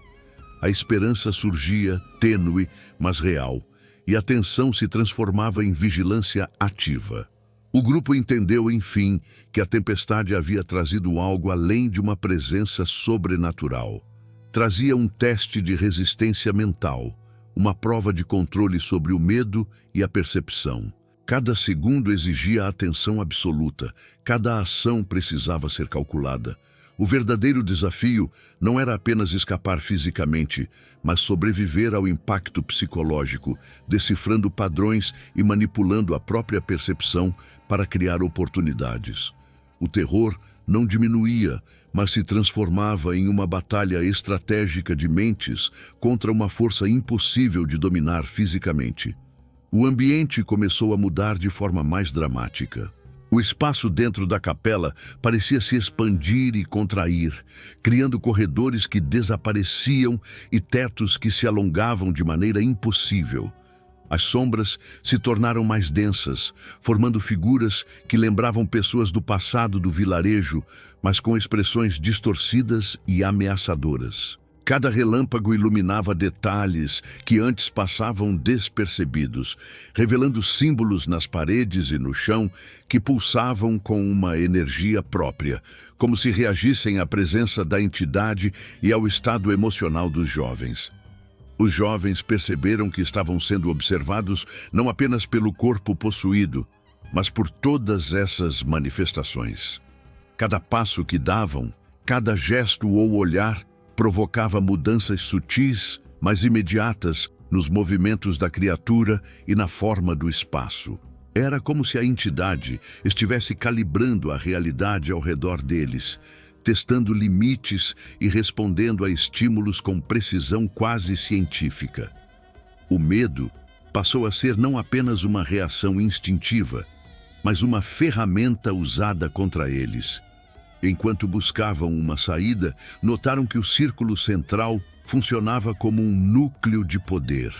A esperança surgia, tênue, mas real, e a tensão se transformava em vigilância ativa. O grupo entendeu, enfim, que a tempestade havia trazido algo além de uma presença sobrenatural. Trazia um teste de resistência mental, uma prova de controle sobre o medo e a percepção. Cada segundo exigia atenção absoluta, cada ação precisava ser calculada. O verdadeiro desafio não era apenas escapar fisicamente, mas sobreviver ao impacto psicológico, decifrando padrões e manipulando a própria percepção para criar oportunidades. O terror não diminuía, mas se transformava em uma batalha estratégica de mentes contra uma força impossível de dominar fisicamente. O ambiente começou a mudar de forma mais dramática. O espaço dentro da capela parecia se expandir e contrair, criando corredores que desapareciam e tetos que se alongavam de maneira impossível. As sombras se tornaram mais densas, formando figuras que lembravam pessoas do passado do vilarejo, mas com expressões distorcidas e ameaçadoras. Cada relâmpago iluminava detalhes que antes passavam despercebidos, revelando símbolos nas paredes e no chão que pulsavam com uma energia própria, como se reagissem à presença da entidade e ao estado emocional dos jovens. Os jovens perceberam que estavam sendo observados não apenas pelo corpo possuído, mas por todas essas manifestações. Cada passo que davam, cada gesto ou olhar, provocava mudanças sutis, mas imediatas, nos movimentos da criatura e na forma do espaço. Era como se a entidade estivesse calibrando a realidade ao redor deles, testando limites e respondendo a estímulos com precisão quase científica. O medo passou a ser não apenas uma reação instintiva, mas uma ferramenta usada contra eles. Enquanto buscavam uma saída, notaram que o círculo central funcionava como um núcleo de poder.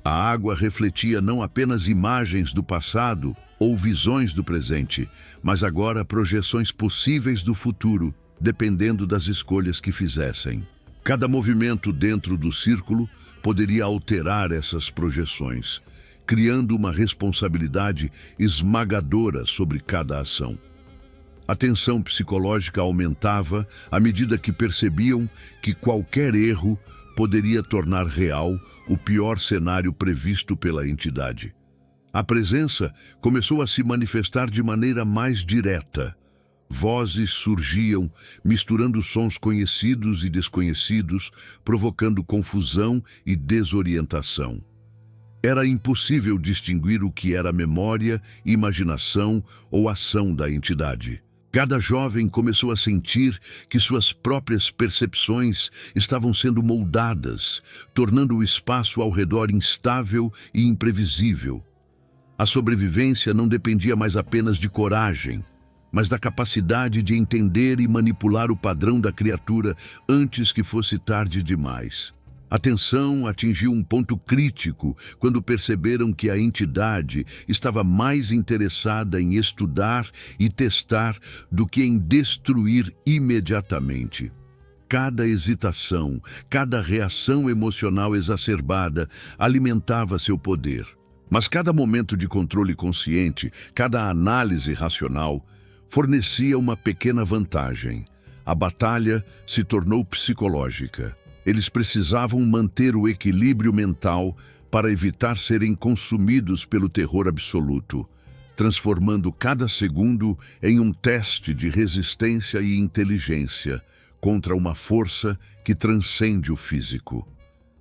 A água refletia não apenas imagens do passado ou visões do presente, mas agora projeções possíveis do futuro, dependendo das escolhas que fizessem. Cada movimento dentro do círculo poderia alterar essas projeções, criando uma responsabilidade esmagadora sobre cada ação. A tensão psicológica aumentava à medida que percebiam que qualquer erro poderia tornar real o pior cenário previsto pela entidade. A presença começou a se manifestar de maneira mais direta. Vozes surgiam, misturando sons conhecidos e desconhecidos, provocando confusão e desorientação. Era impossível distinguir o que era memória, imaginação ou ação da entidade. Cada jovem começou a sentir que suas próprias percepções estavam sendo moldadas, tornando o espaço ao redor instável e imprevisível. A sobrevivência não dependia mais apenas de coragem, mas da capacidade de entender e manipular o padrão da criatura antes que fosse tarde demais. A tensão atingiu um ponto crítico quando perceberam que a entidade estava mais interessada em estudar e testar do que em destruir imediatamente. Cada hesitação, cada reação emocional exacerbada alimentava seu poder. Mas cada momento de controle consciente, cada análise racional, fornecia uma pequena vantagem. A batalha se tornou psicológica. Eles precisavam manter o equilíbrio mental para evitar serem consumidos pelo terror absoluto, transformando cada segundo em um teste de resistência e inteligência contra uma força que transcende o físico.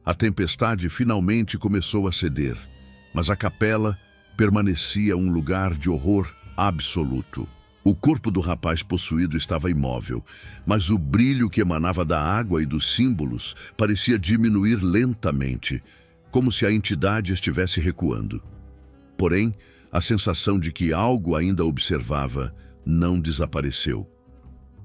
A tempestade finalmente começou a ceder, mas a capela permanecia um lugar de horror absoluto. O corpo do rapaz possuído estava imóvel, mas o brilho que emanava da água e dos símbolos parecia diminuir lentamente, como se a entidade estivesse recuando. Porém, a sensação de que algo ainda observava não desapareceu.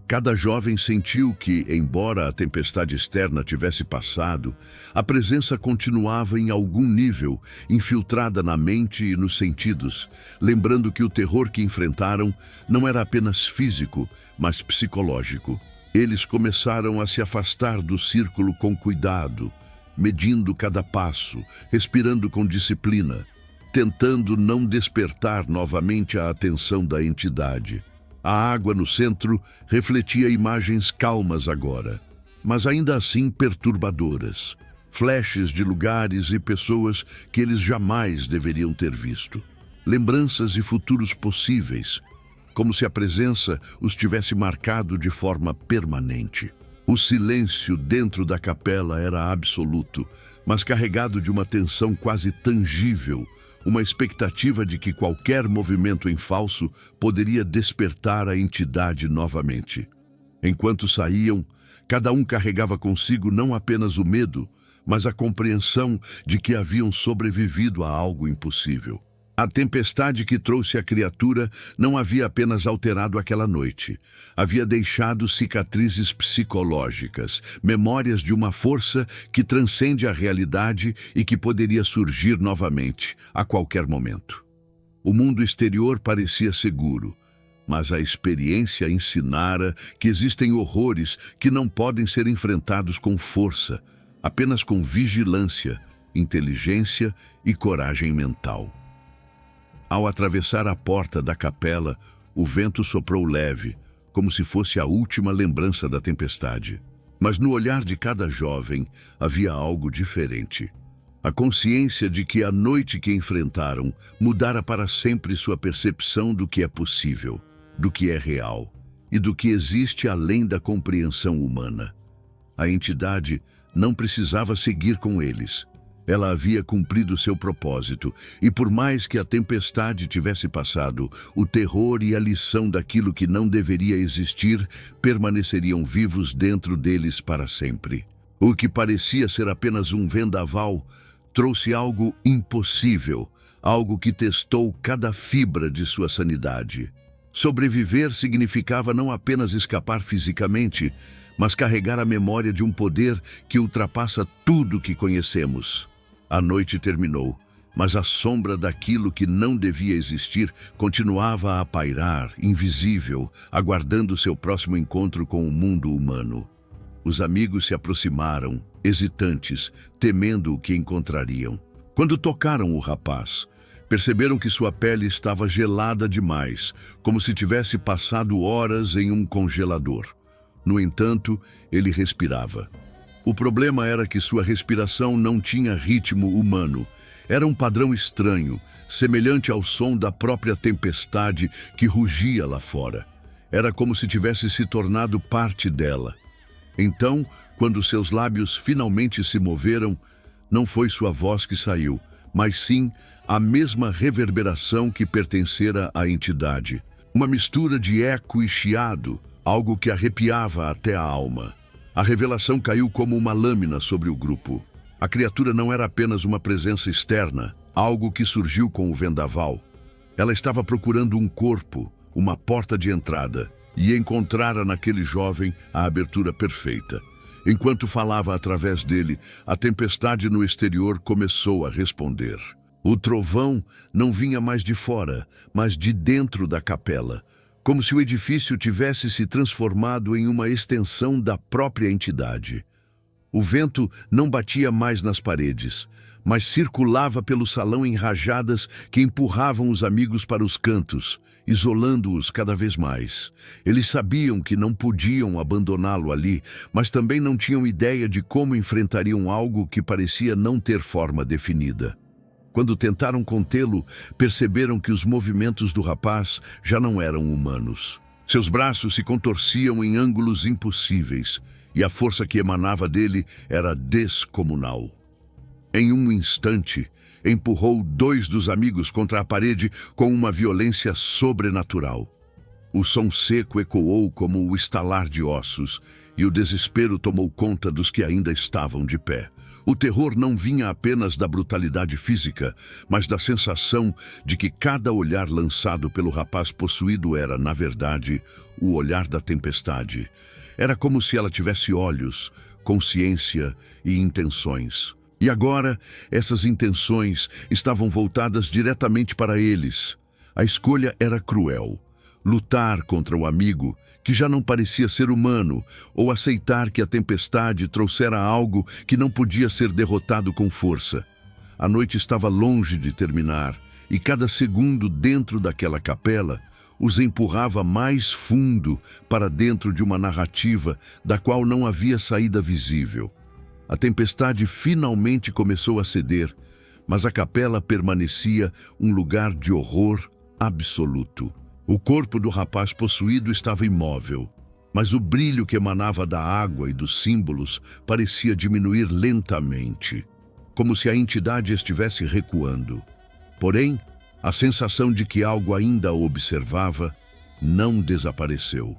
Cada jovem sentiu que, embora a tempestade externa tivesse passado, a presença continuava em algum nível, infiltrada na mente e nos sentidos, lembrando que o terror que enfrentaram não era apenas físico, mas psicológico. Eles começaram a se afastar do círculo com cuidado, medindo cada passo, respirando com disciplina, tentando não despertar novamente a atenção da entidade. A água no centro refletia imagens calmas agora, mas ainda assim perturbadoras. Flashes de lugares e pessoas que eles jamais deveriam ter visto. Lembranças e futuros possíveis, como se a presença os tivesse marcado de forma permanente. O silêncio dentro da capela era absoluto, mas carregado de uma tensão quase tangível, uma expectativa de que qualquer movimento em falso poderia despertar a entidade novamente. Enquanto saíam, cada um carregava consigo não apenas o medo, mas a compreensão de que haviam sobrevivido a algo impossível. A tempestade que trouxe a criatura não havia apenas alterado aquela noite. Havia deixado cicatrizes psicológicas, memórias de uma força que transcende a realidade e que poderia surgir novamente, a qualquer momento. O mundo exterior parecia seguro, mas a experiência ensinara que existem horrores que não podem ser enfrentados com força, apenas com vigilância, inteligência e coragem mental. Ao atravessar a porta da capela, o vento soprou leve, como se fosse a última lembrança da tempestade. Mas no olhar de cada jovem havia algo diferente. A consciência de que a noite que enfrentaram mudara para sempre sua percepção do que é possível, do que é real e do que existe além da compreensão humana. A entidade não precisava seguir com eles. Ela havia cumprido seu propósito, e por mais que a tempestade tivesse passado, o terror e a lição daquilo que não deveria existir permaneceriam vivos dentro deles para sempre. O que parecia ser apenas um vendaval trouxe algo impossível, algo que testou cada fibra de sua sanidade. Sobreviver significava não apenas escapar fisicamente, mas carregar a memória de um poder que ultrapassa tudo que conhecemos. A noite terminou, mas a sombra daquilo que não devia existir continuava a pairar, invisível, aguardando seu próximo encontro com o mundo humano. Os amigos se aproximaram, hesitantes, temendo o que encontrariam. Quando tocaram o rapaz, perceberam que sua pele estava gelada demais, como se tivesse passado horas em um congelador. No entanto, ele respirava. O problema era que sua respiração não tinha ritmo humano. Era um padrão estranho, semelhante ao som da própria tempestade que rugia lá fora. Era como se tivesse se tornado parte dela. Então, quando seus lábios finalmente se moveram, não foi sua voz que saiu, mas sim a mesma reverberação que pertencera à entidade. Uma mistura de eco e chiado, algo que arrepiava até a alma. A revelação caiu como uma lâmina sobre o grupo. A criatura não era apenas uma presença externa, algo que surgiu com o vendaval. Ela estava procurando um corpo, uma porta de entrada, e encontrara naquele jovem a abertura perfeita. Enquanto falava através dele, a tempestade no exterior começou a responder. O trovão não vinha mais de fora, mas de dentro da capela, como se o edifício tivesse se transformado em uma extensão da própria entidade. O vento não batia mais nas paredes, mas circulava pelo salão em rajadas que empurravam os amigos para os cantos, isolando-os cada vez mais. Eles sabiam que não podiam abandoná-lo ali, mas também não tinham ideia de como enfrentariam algo que parecia não ter forma definida. Quando tentaram contê-lo, perceberam que os movimentos do rapaz já não eram humanos. Seus braços se contorciam em ângulos impossíveis, e a força que emanava dele era descomunal. Em um instante, empurrou 2 dos amigos contra a parede com uma violência sobrenatural. O som seco ecoou como o estalar de ossos, e o desespero tomou conta dos que ainda estavam de pé. O terror não vinha apenas da brutalidade física, mas da sensação de que cada olhar lançado pelo rapaz possuído era, na verdade, o olhar da tempestade. Era como se ela tivesse olhos, consciência e intenções. E agora, essas intenções estavam voltadas diretamente para eles. A escolha era cruel. Lutar contra o amigo, que já não parecia ser humano, ou aceitar que a tempestade trouxera algo que não podia ser derrotado com força. A noite estava longe de terminar, e cada segundo dentro daquela capela os empurrava mais fundo para dentro de uma narrativa da qual não havia saída visível. A tempestade finalmente começou a ceder, mas a capela permanecia um lugar de horror absoluto. O corpo do rapaz possuído estava imóvel, mas o brilho que emanava da água e dos símbolos parecia diminuir lentamente, como se a entidade estivesse recuando. Porém, a sensação de que algo ainda o observava não desapareceu.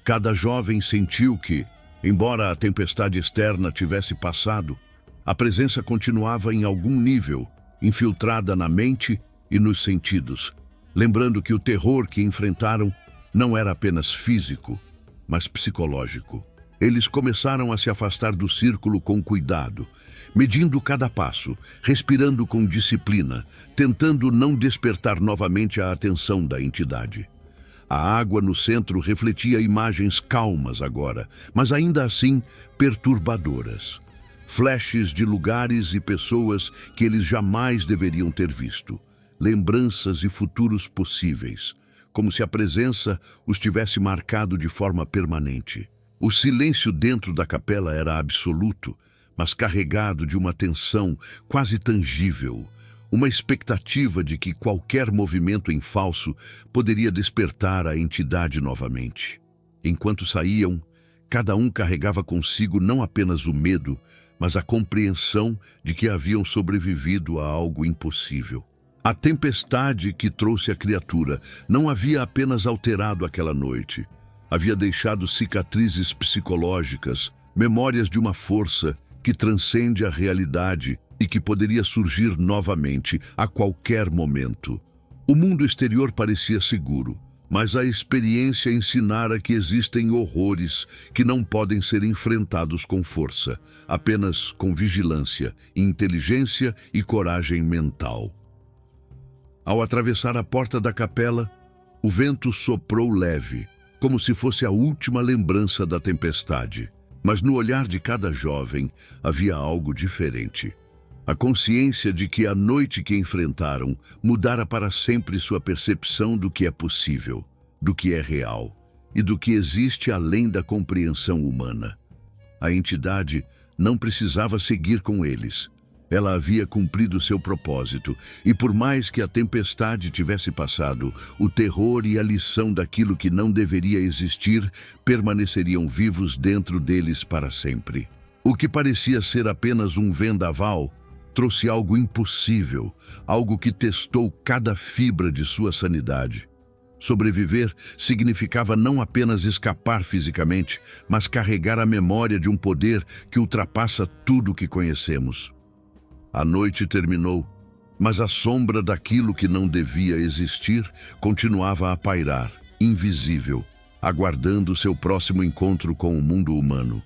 Cada jovem sentiu que, embora a tempestade externa tivesse passado, a presença continuava em algum nível, infiltrada na mente e nos sentidos, lembrando que o terror que enfrentaram não era apenas físico, mas psicológico. Eles começaram a se afastar do círculo com cuidado, medindo cada passo, respirando com disciplina, tentando não despertar novamente a atenção da entidade. A água no centro refletia imagens calmas agora, mas ainda assim perturbadoras. Flashes de lugares e pessoas que eles jamais deveriam ter visto. Lembranças e futuros possíveis, como se a presença os tivesse marcado de forma permanente. O silêncio dentro da capela era absoluto, mas carregado de uma tensão quase tangível, uma expectativa de que qualquer movimento em falso poderia despertar a entidade novamente. Enquanto saíam, cada um carregava consigo não apenas o medo, mas a compreensão de que haviam sobrevivido a algo impossível. A tempestade que trouxe a criatura não havia apenas alterado aquela noite. Havia deixado cicatrizes psicológicas, memórias de uma força que transcende a realidade e que poderia surgir novamente a qualquer momento. O mundo exterior parecia seguro, mas a experiência ensinara que existem horrores que não podem ser enfrentados com força, apenas com vigilância, inteligência e coragem mental. Ao atravessar a porta da capela, o vento soprou leve, como se fosse a última lembrança da tempestade. Mas no olhar de cada jovem havia algo diferente. A consciência de que a noite que enfrentaram mudara para sempre sua percepção do que é possível, do que é real e do que existe além da compreensão humana. A entidade não precisava seguir com eles. Ela havia cumprido seu propósito, e por mais que a tempestade tivesse passado, o terror e a lição daquilo que não deveria existir permaneceriam vivos dentro deles para sempre. O que parecia ser apenas um vendaval trouxe algo impossível, algo que testou cada fibra de sua sanidade. Sobreviver significava não apenas escapar fisicamente, mas carregar a memória de um poder que ultrapassa tudo o que conhecemos. A noite terminou, Mas a sombra daquilo que não devia existir continuava a pairar, invisível, aguardando seu próximo encontro com o mundo humano.